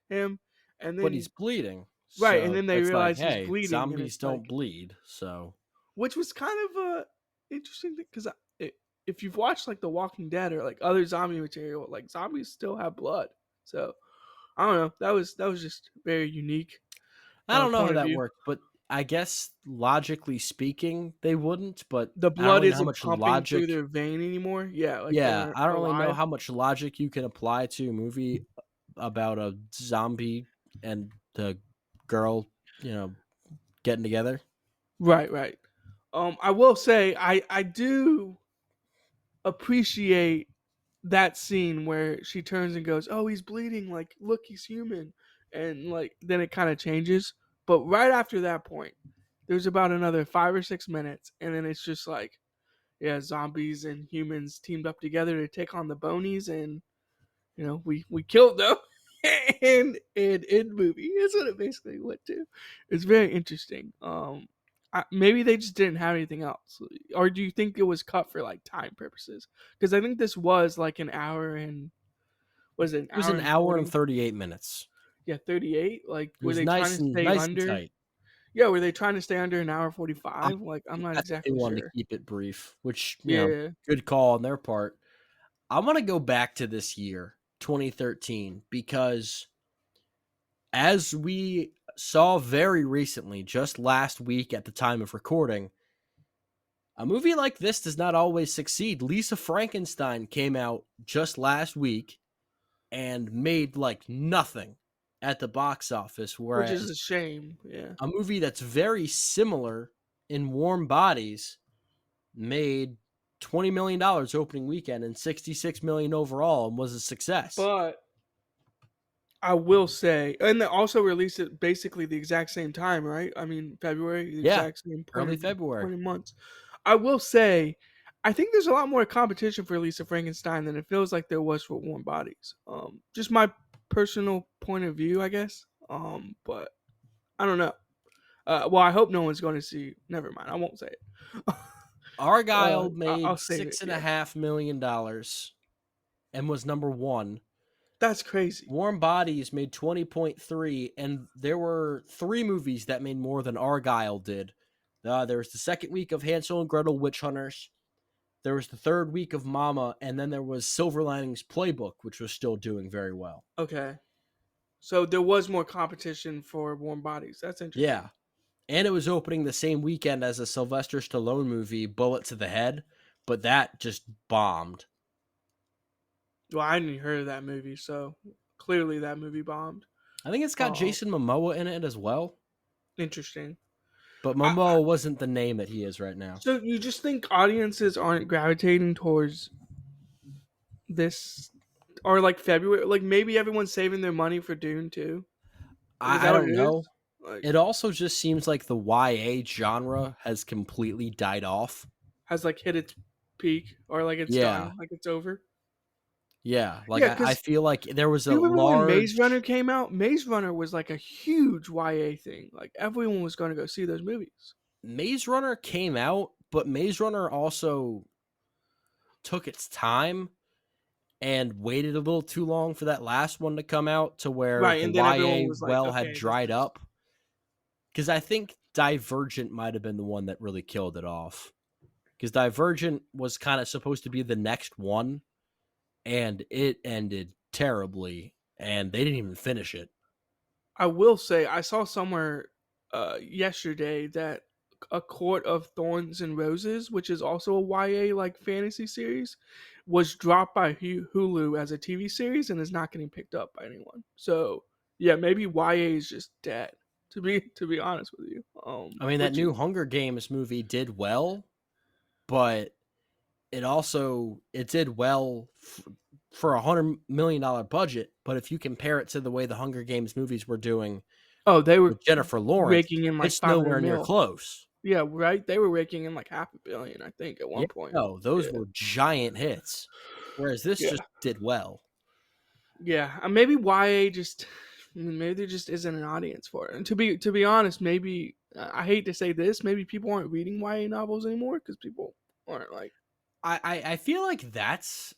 him. And But he's then bleeding. Right, and So then they it's like, realize he's hey, bleeding, and zombies it's don't like, bleed. So which was kind of a interesting thing because if you've watched like The Walking Dead or like other zombie material, like zombies still have blood. So I don't know. That was just very unique I don't know how point of that view. worked, but I guess logically speaking, they wouldn't. But The I don't blood really know how isn't much pumping through logic. their vein anymore. Yeah, like Yeah, they're I don't really know alive. how much logic you can apply to a movie about a zombie and the girl, getting together. Right, right. I will say I do appreciate that scene where she turns and goes, "Oh, he's bleeding. Like, look, he's human," and like then it kind of changes. But right after that point, there's about another 5 or 6 minutes, and then it's just like, yeah, zombies and humans teamed up together to take on the bonies, and we killed them. and in movie is what it basically went to. It's very interesting. Maybe they just didn't have anything else, or do you think it was cut for like time purposes? Because I think this was like an hour and was it an It was hour an and hour and 40? 38 minutes. Yeah, 38. Like, It were was they trying nice to and stay nice and under? tight. Yeah, were they trying to stay under an hour I 45? Like, I'm not I think they exactly wanted to sure. keep it brief, which, Yeah. good call on their part. I want to go back to this year, 2013, because as we saw very recently, just last week at the time of recording, a movie like this does not always succeed. Lisa Frankenstein came out just last week and made like nothing at the box office, Which is a whereas shame. Yeah. a movie that's very similar in Warm Bodies made $20 million opening weekend and $66 million overall and was a success. But I will say, and they also released it basically the exact same time, right? I mean, February, the Yeah, exact same early point February. of months. I will say, I think there's a lot more competition for Lisa Frankenstein than it feels like there was for Warm Bodies. Just my personal point of view, I guess. But I don't know. Well, I hope no one's going to see. Never mind, I won't say it. Argyle I'll made save it. six and a Yeah, half million dollars and was number one. that's crazy. Warm Bodies made 20.3, and there were three movies that made more than Argyle did. There was the second week of Hansel and Gretel Witch Hunters. There was the third week of Mama, and then there was Silver Linings Playbook, which was still doing very well. Okay, so there was more competition for Warm Bodies. That's interesting. Yeah. And it was opening the same weekend as a Sylvester Stallone movie, Bullet to the Head, but that just bombed. Well, I hadn't heard of that movie, so clearly that movie bombed. I think it's got Um, Jason Momoa in it as well, Interesting. but I, Momoa wasn't the name that he is right now. so you just think audiences aren't gravitating towards this, or like February? Like maybe everyone's saving their money for Dune too. Like, is I that what don't it is? know. Like, It also just seems like the YA genre has completely died off. has like hit its peak, or like it's Yeah. done, like it's over? Yeah. Like Yeah, I because feel like there was do a you remember when Maze Runner large came out? Maze Runner was like a huge YA thing. Like everyone was going to go see those movies. Maze Runner came out, but Maze Runner also took its time and waited a little too long for that last one to come out to where Right, the and then everyone YA was like, well had okay, this dried is up. Because I think Divergent might have been the one that really killed it off. Because Divergent was kind of supposed to be the next one, and it ended terribly, and they didn't even finish it. I will say I saw somewhere yesterday that A Court of Thorns and Roses, which is also a YA like fantasy series, was dropped by Hulu as a TV series and is not getting picked up by anyone. So yeah, maybe YA is just dead. To be honest with you, I mean, that which new is Hunger Games movie did well, but it did well for $100 million budget. But if you compare it to the way the Hunger Games movies were doing oh, they were with Jennifer Lawrence, raking in like it's 500 nowhere near mil. close. Yeah, right. They were raking in like 500 million, I think, at Yeah, one point. no, those Yeah, were giant hits, whereas this yeah. just did well. Yeah, maybe YA just maybe there just isn't an audience for it. And to be honest, maybe I hate to say this, maybe people aren't reading YA novels anymore because people aren't like I feel like that's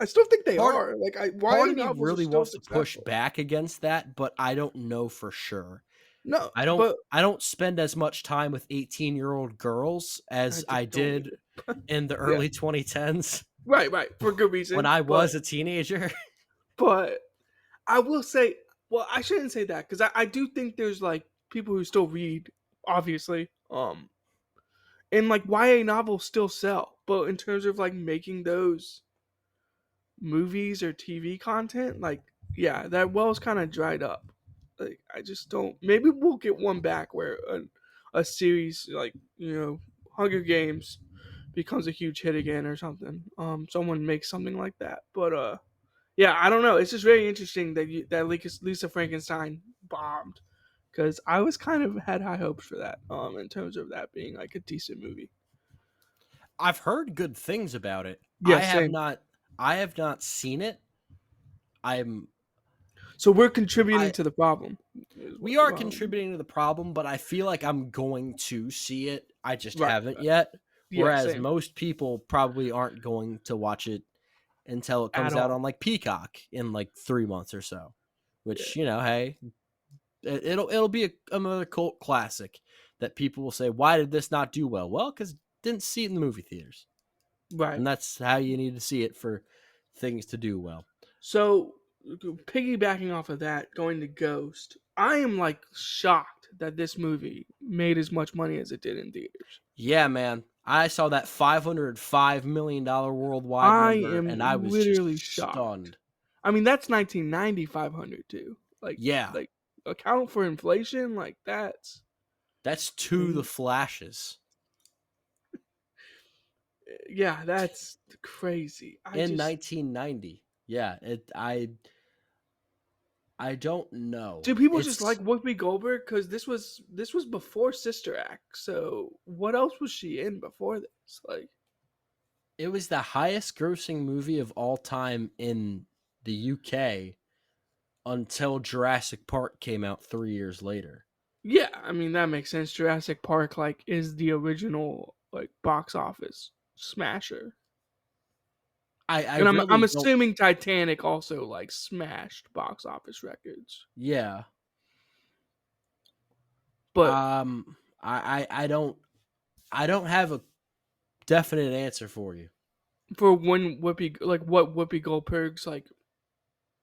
I still think they Part are. Like, part YA of me novels are really still wants to push successful. back against that, but I don't know for sure. No, I don't but I don't spend as much time with 18-year-old girls I as I don't did either. in the Yeah, early 2010s right, for good when reason. I But was a teenager. but I will say, well, I shouldn't say that because I do think there's like people who still read, obviously. And like YA novels still sell, but in terms of like making those movies or TV content, like yeah, that well's kind of dried up. Like I just don't. Maybe we'll get one back where a series like Hunger Games becomes a huge hit again or something. Someone makes something like that, but yeah, I don't know. It's just very interesting that that Lisa Frankenstein bombed because I was kind of had high hopes for that. In terms of that being like a decent movie. I've heard good things about it. Yeah, same. I have not seen it. I'm So we're contributing I to the problem. Is what, We are contributing to the problem, but I feel like I'm going to see it. I just right. haven't yet. Yeah, Whereas same most people probably aren't going to watch it until it at comes out all. on like Peacock in like 3 months or so. Yeah, Which, hey, it'll be another cult classic that people will say, "Why did this not do well?" Well, because didn't see it in the movie theaters, right. and that's how you need to see it for things to do well. So piggybacking off of that, going to Ghost, I am like shocked that this movie made as much money as it did in theaters. Yeah, man. I saw that $505 million worldwide I number, am and I was just literally shocked. stunned. I mean, that's 1990 500 too. Yeah, Like account for inflation, like that's that's I to the mean, flashes yeah, that's crazy. I in just 1990. Yeah, I don't know. do people just like It's Whoopi Goldberg because this was before Sister Act. So what else was she in before this? Like, it was the highest grossing movie of all time in the UK until Jurassic Park came out 3 years later. yeah, I mean that makes sense. Jurassic Park like is the original like box office smasher, I and I'm really don't. assuming Titanic also like smashed box office records. Yeah. But I don't have a definite answer for you. for when Whoopi like what Whoopi Goldberg's like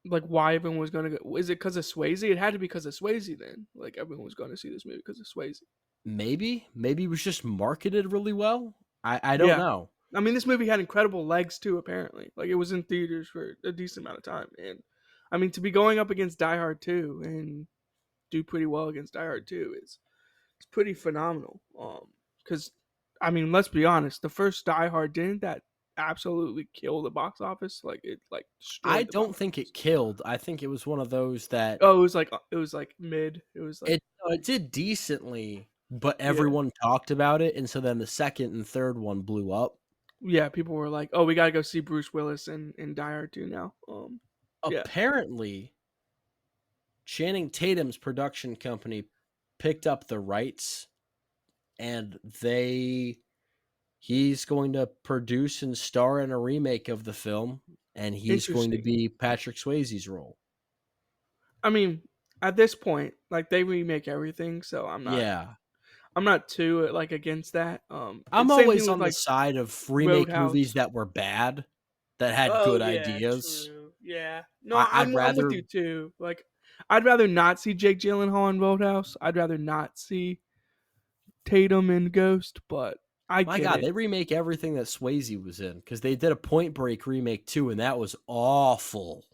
why everyone was gonna go, is it because of Swayze? It had to be because of Swayze then. Like everyone was going to see this movie because of Swayze. Maybe it was just marketed really well. I don't Yeah. know. I mean, this movie had incredible legs too. Apparently, like it was in theaters for a decent amount of time, and I mean to be going up against Die Hard 2 and do pretty well against Die Hard 2 is it's pretty phenomenal. Because I mean, let's be honest, the first Die Hard didn't that absolutely kill the box office? Like it like I destroyed the don't box think office. it killed. I think it was one of those that Oh, it was like mid. It was like it did decently, but yeah. everyone talked about it, and so then the second and third one blew up. Yeah, people were like, "Oh, we gotta go see Bruce Willis in Die Hard 2 now." Yeah, Apparently, Channing Tatum's production company picked up the rights, and he's going to produce and star in a remake of the film, and he's going to interesting. be Patrick Swayze's role. I mean, at this point, like they remake everything, so Yeah. I'm not too like against that. I'm It's same thing always with on the like side of remake movies Roadhouse. that were bad, that had Oh good yeah, ideas. true. Yeah, no, I'd I'm with rather, you too. Like, I'd rather not see Jake Gyllenhaal in Roadhouse. I'd rather not see Tatum in Ghost, but I my get God, it. they remake everything that Swayze was in because they did a Point Break remake too, and that was awful.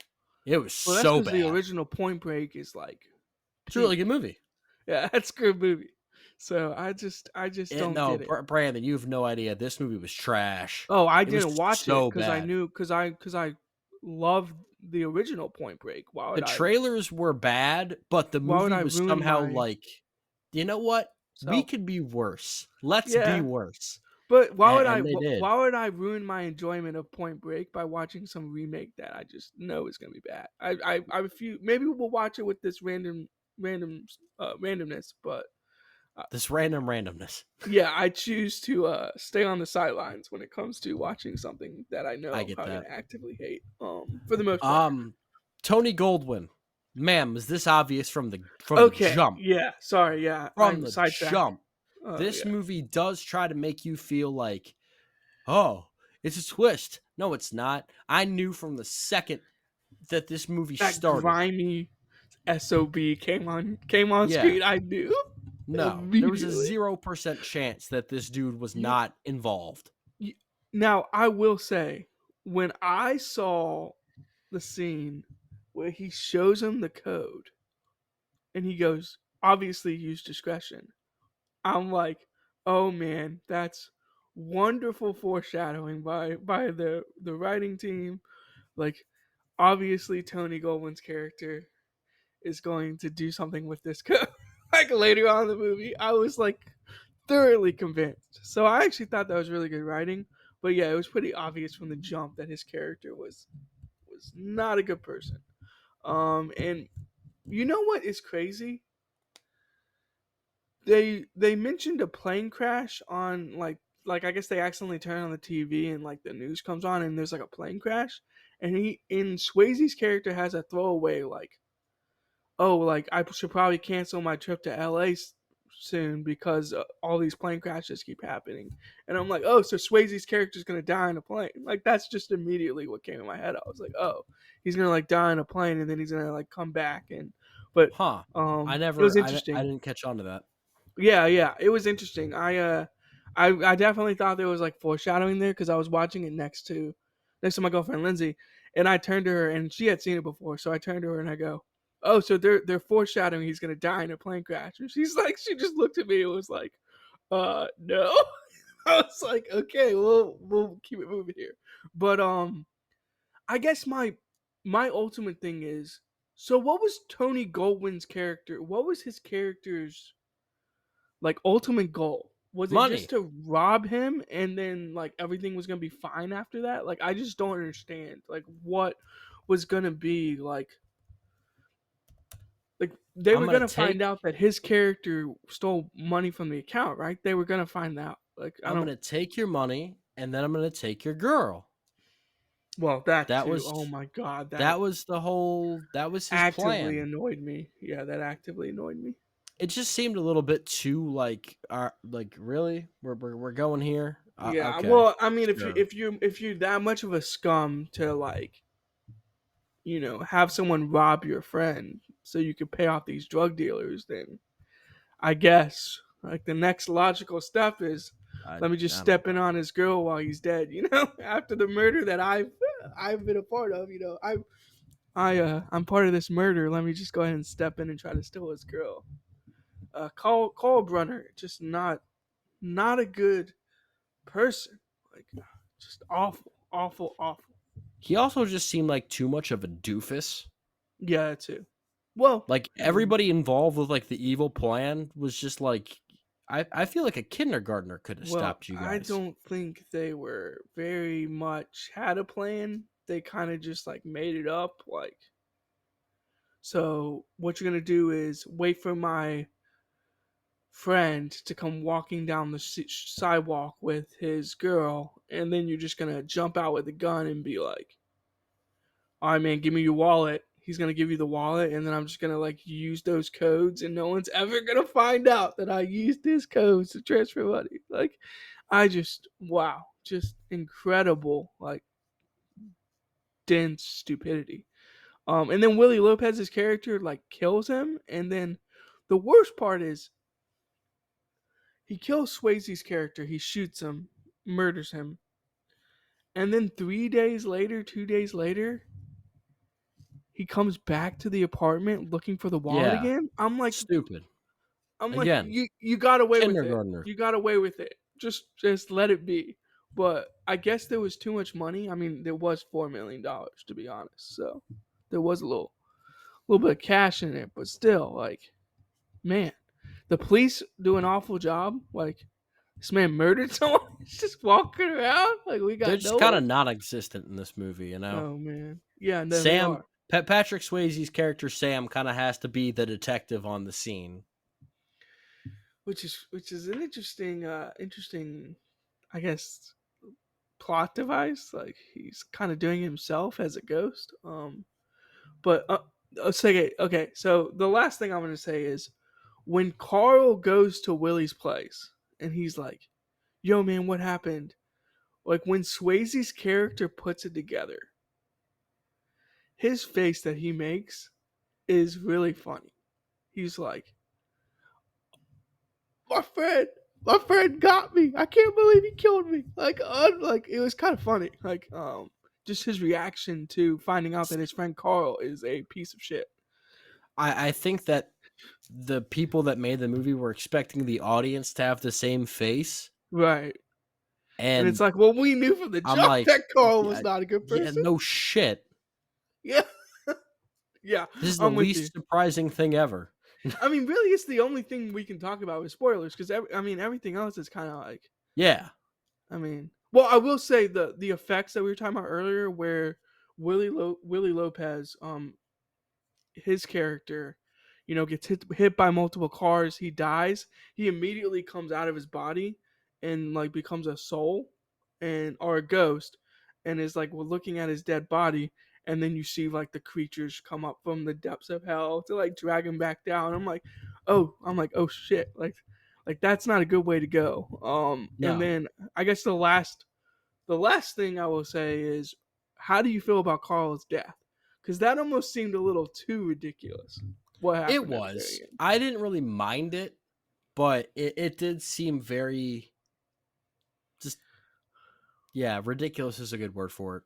It was Well, that's so because the bad. original Point Break is like It's a really peak. good movie. Yeah, that's a good movie. So I just don't No, get it. Brandon, you have no idea. This movie was trash. Oh, I It was didn't watch it so because I bad. knew because I loved the original Point Break. The trailers were bad, but the Why would movie I was ruin somehow my like, you know what? We self? could be worse. Let's be Yeah, but but and they did. why would I ruin my enjoyment of Point Break by watching some remake that I just know is gonna be bad? I refuse. Maybe we'll watch it with this randomness, but This randomness. Yeah, I choose to stay on the sidelines when it comes to watching something that I know I I'm get probably that. gonna actively hate. For the most part. Um, Tony Goldwyn, ma'am, is this obvious from the Okay, jump? yeah. Sorry, yeah, From I'm the sidetracking. jump, Oh this yeah, movie does try to make you feel like, oh, it's a twist. No, it's not. I knew from the second that this movie that started. grimy sob came on Yeah, screen. I knew no, there was a immediately. 0% chance that this dude was You, not involved. you now I will say when I saw the scene where he shows him the code and he goes, obviously use discretion. I'm like, oh man, that's wonderful foreshadowing by the writing team. Like, obviously Tony Goldwyn's character is going to do something with this code. Like later on in the movie, I was like thoroughly convinced. So I actually thought that was really good writing. But yeah, it was pretty obvious from the jump that his character was not a good person. And you know what is crazy? They mentioned a plane crash on like I guess they accidentally turn on the TV and like the news comes on and there's like a plane crash and he in Swayze's character has a throwaway like, oh, like I should probably cancel my trip to LA soon because all these plane crashes keep happening. And I'm like, oh, so Swayze's character's gonna die in a plane. Like that's just immediately what came in my head. I was like, oh, he's gonna like die in a plane and then he's gonna like come back. And but Huh. it was I interesting. didn't catch on to that. Yeah, it was interesting. I definitely thought there was like foreshadowing there because I was watching it next to my girlfriend Lindsay, and I turned to her and she had seen it before, so I turned to her and I go, "Oh, so they're foreshadowing he's gonna die in a plane crash." And she's like, she just looked at me and was like, no." I was like, "Okay, we'll keep it moving here," but I guess my ultimate thing is, so what was Tony Goldwyn's character? What was his character's like ultimate goal? Was it just Money. to rob him and then like everything was gonna be fine after that? Like I just don't understand. Like what was gonna be like they I'm were gonna gonna take find out that his character stole money from the account, right? They were gonna find out. Like I I'm don't gonna take your money and then I'm gonna take your girl. well that That too. was Oh my god, that that was the whole that was his actively plan. annoyed me. Yeah, that actively annoyed me. It just seemed a little bit too like really we're going here. Yeah, Okay, well, I mean, sure. if you're that much of a scum to like have someone rob your friend so you can pay off these drug dealers, then I guess like the next logical step is let me just I don't step in know. on his girl while he's dead. After the murder that I've been a part of. I'm part of this murder. Let me just go ahead and step in and try to steal his girl. Call Brunner, just not a good person. Like just awful, awful, awful. He also just seemed like too much of a doofus. Yeah, too. Well, Like I mean, everybody involved with like the evil plan was just like I feel like a kindergartner could have well, stopped you I guys. don't think they were very much had a plan. They kind of just like made it up. Like, so what you're gonna do is wait for my friend to come walking down the sidewalk with his girl, and then you're just gonna jump out with a gun and be like, "All right, man, give me your wallet." He's gonna give you the wallet, and then I'm just gonna like use those codes, and no one's ever gonna find out that I used his codes to transfer money. Like, I just wow, just incredible, like dense stupidity. And then Willie Lopez's character like kills him, and then the worst part is he kills Swayze's character. He shoots him, murders him, and then 3 days later, 2 days later, he comes back to the apartment looking for the wallet Yeah, again. stupid. I'm like, Again, you got away with it. kindergartner. You got away with it. Just let it be. But I guess there was too much money. I mean, there was $4 million to be honest. So there was a little bit of cash in it, but still, like, man, the police do an awful job. Like, this man murdered someone. He's just walking around like we They're got just no kind one. of non-existent in this movie, you know. Oh man, yeah, no, they Sam are. Patrick Swayze's character Sam kind of has to be the detective on the scene. which is an interesting, I guess, plot device. Like he's kind of doing himself as a ghost. But okay. So the last thing I'm gonna say is when Carl goes to Willie's place and he's like, "Yo, man, what happened?" Like when Swayze's character puts it together, his face that he makes is really funny. He's like, my friend, my friend got me. I can't believe he killed me. Like it was kind of funny. Just his reaction to finding out that his friend Carl is a piece of shit. I think that the people that made the movie were expecting the audience to have the same face, Right. And it's and like, well, we knew from the I'm jump like, that Carl was yeah, not a good yeah, person. no shit. Yeah. Yeah. This is the I'm with you. least surprising thing ever. I mean, really, it's the only thing we can talk about with spoilers because I mean, everything else is kind of like, Yeah, I mean, well, I will say the effects that we were talking about earlier, where Willie Lopez, his character, gets hit by multiple cars, he dies, he immediately comes out of his body and like becomes a soul and or a ghost, and is like we're looking at his dead body, and then you see like the creatures come up from the depths of hell to like drag him back down. I'm like, oh shit, like that's not a good way to go. And no, then I guess the last thing I will say is, how do you feel about Carl's death? Because that almost seemed a little too ridiculous. What it happened at the was. very end? I didn't really mind it, but it did seem very just yeah, ridiculous is a good word for it.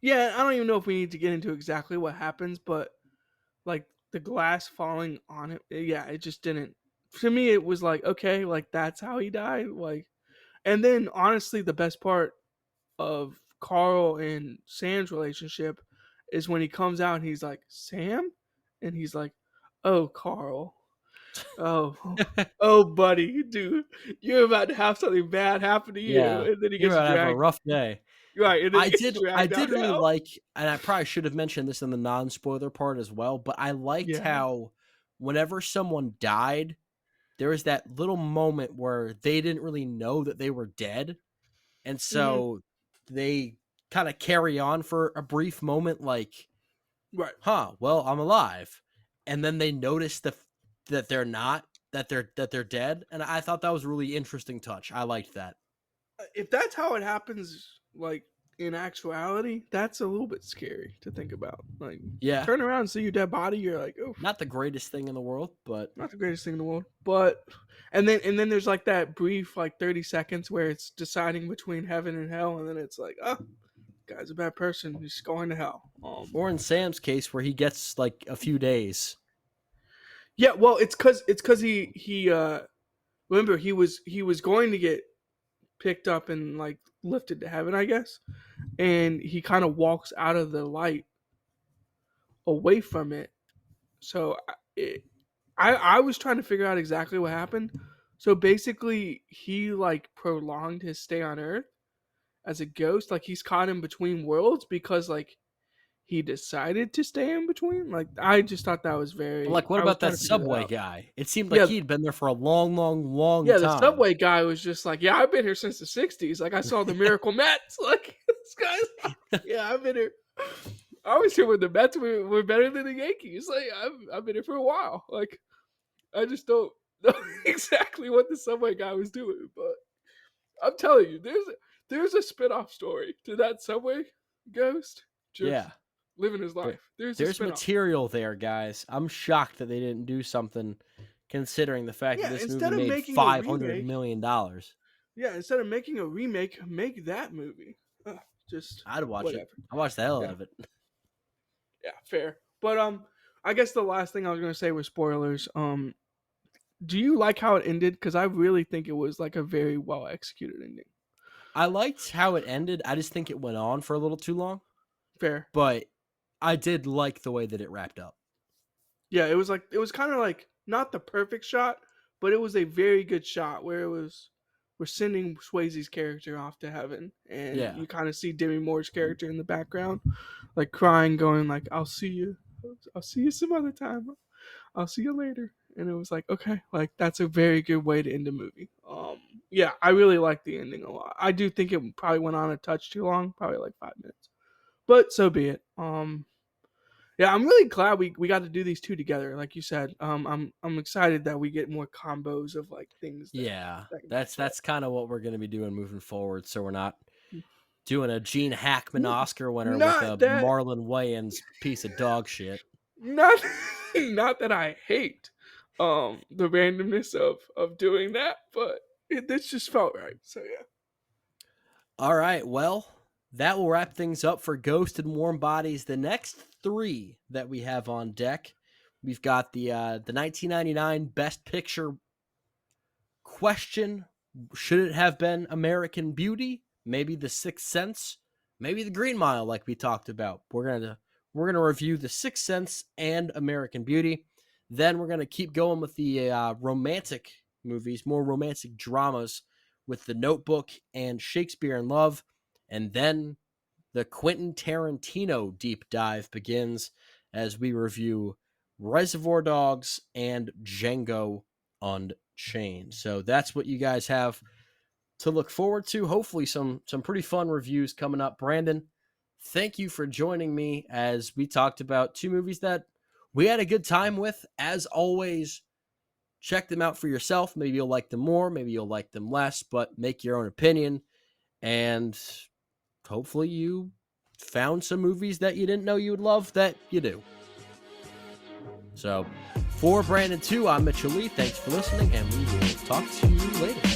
Yeah, I don't even know if we need to get into exactly what happens, but like the glass falling on it, yeah, it just didn't. To me, it was like, okay, like that's how he died. Like, and then honestly, the best part of Carl and Sam's relationship is when he comes out and he's like, Sam? And he's like, oh, Carl. Oh, oh, buddy, dude, you're about to have something bad happen to you, Yeah, and then he you're gets about to have a dragged. rough day. Right, and then he gets I dragged did down to really hell. like, and I probably should have mentioned this in the non-spoiler part as well, but I liked Yeah. how whenever someone died, there was that little moment where they didn't really know that they were dead, and Hmm. so they kind of carry on for a brief moment, like, Right. "Huh, well, I'm alive," and then they notice that they're not, that they're dead, and I thought that was a really interesting touch. I liked that. If that's how it happens, like in actuality, that's a little bit scary to think about. Like, Yeah, turn around and see your dead body, you're like, oh, not the greatest thing in the world, but not the greatest thing in the world. But and then there's like that brief like 30 seconds where it's deciding between heaven and hell, and then it's like, oh, guy's a bad person, he's going to hell. or in Sam's case where he gets like a few days. Yeah, well, it's because he remember he was going to get picked up and like lifted to heaven, I guess, and he kind of walks out of the light away from it. So I was trying to figure out exactly what happened. So basically, he like prolonged his stay on Earth as a ghost. Like he's caught in between worlds because like he decided to stay in between. Like I just thought that was But very. like, what I was about trying that to figure that subway out. guy? It seemed like Yeah, he'd been there for a long, long, long yeah. The time. subway guy was just like, yeah, I've been here since the '60s. Like I saw the Miracle Mets. Like this guy's, yeah, I've been here. I was here when the Mets were better than the Yankees. Like I've been here for a while. Like I just don't know exactly what the subway guy was doing, but I'm telling you, there's a spin-off story to that subway ghost just Yeah, living his there, life. There's a there's spin-off. material there, guys. I'm shocked that they didn't do something, considering the fact that Yeah, this movie instead of made making a $500 million. remake, make that movie. Ugh, just I'd watch it. whatever. I watched the hell out Yeah, of it. yeah, fair. But I guess the last thing I was gonna say was spoilers. Do you like how it ended? Because I really think it was like a very well executed ending. I liked how it ended. I just think it went on for a little too long, Fair. but I did like the way that it wrapped up. Yeah, it was kind of like not the perfect shot, but it was a very good shot where we're sending Swayze's character off to heaven, and Yeah. you kind of see Demi Moore's character in the background, like crying, going like, I'll see you some other time. I'll see you later." and it was like, okay, like that's a very good way to end a movie. Yeah, I really like the ending a lot. I do think it probably went on a touch too long, probably like 5 minutes, but so be it. Yeah, I'm really glad we got to do these two together. Like you said, I'm excited that we get more combos of like things Yeah, that match up. that's kind of what we're going to be doing moving forward. So we're not doing a Gene Hackman Oscar winner with a Not that, Marlon Wayans piece of dog shit. not, not that I hate the randomness of doing that, but this just felt right. So yeah. All right, well, that will wrap things up for Ghost and Warm Bodies. The next three that we have on deck, we've got the 1999 Best Picture question: should it have been American Beauty? Maybe The Sixth Sense? Maybe The Green Mile, like we talked about. We're gonna review The Sixth Sense and American Beauty. Then we're gonna keep going with the romantic movies, more romantic dramas, with The Notebook and Shakespeare in Love. And then the Quentin Tarantino deep dive begins as we review Reservoir Dogs and Django Unchained. So that's what you guys have to look forward to. Hopefully some pretty fun reviews coming up. Brandon, thank you for joining me as we talked about two movies that we had a good time with. As always, check them out for yourself. Maybe you'll like them more, maybe you'll like them less, but make your own opinion. And hopefully you found some movies that you didn't know you would love that you do. So for Brandon Tew, I'm Mitchell Lee. Thanks for listening, and we will talk to you later.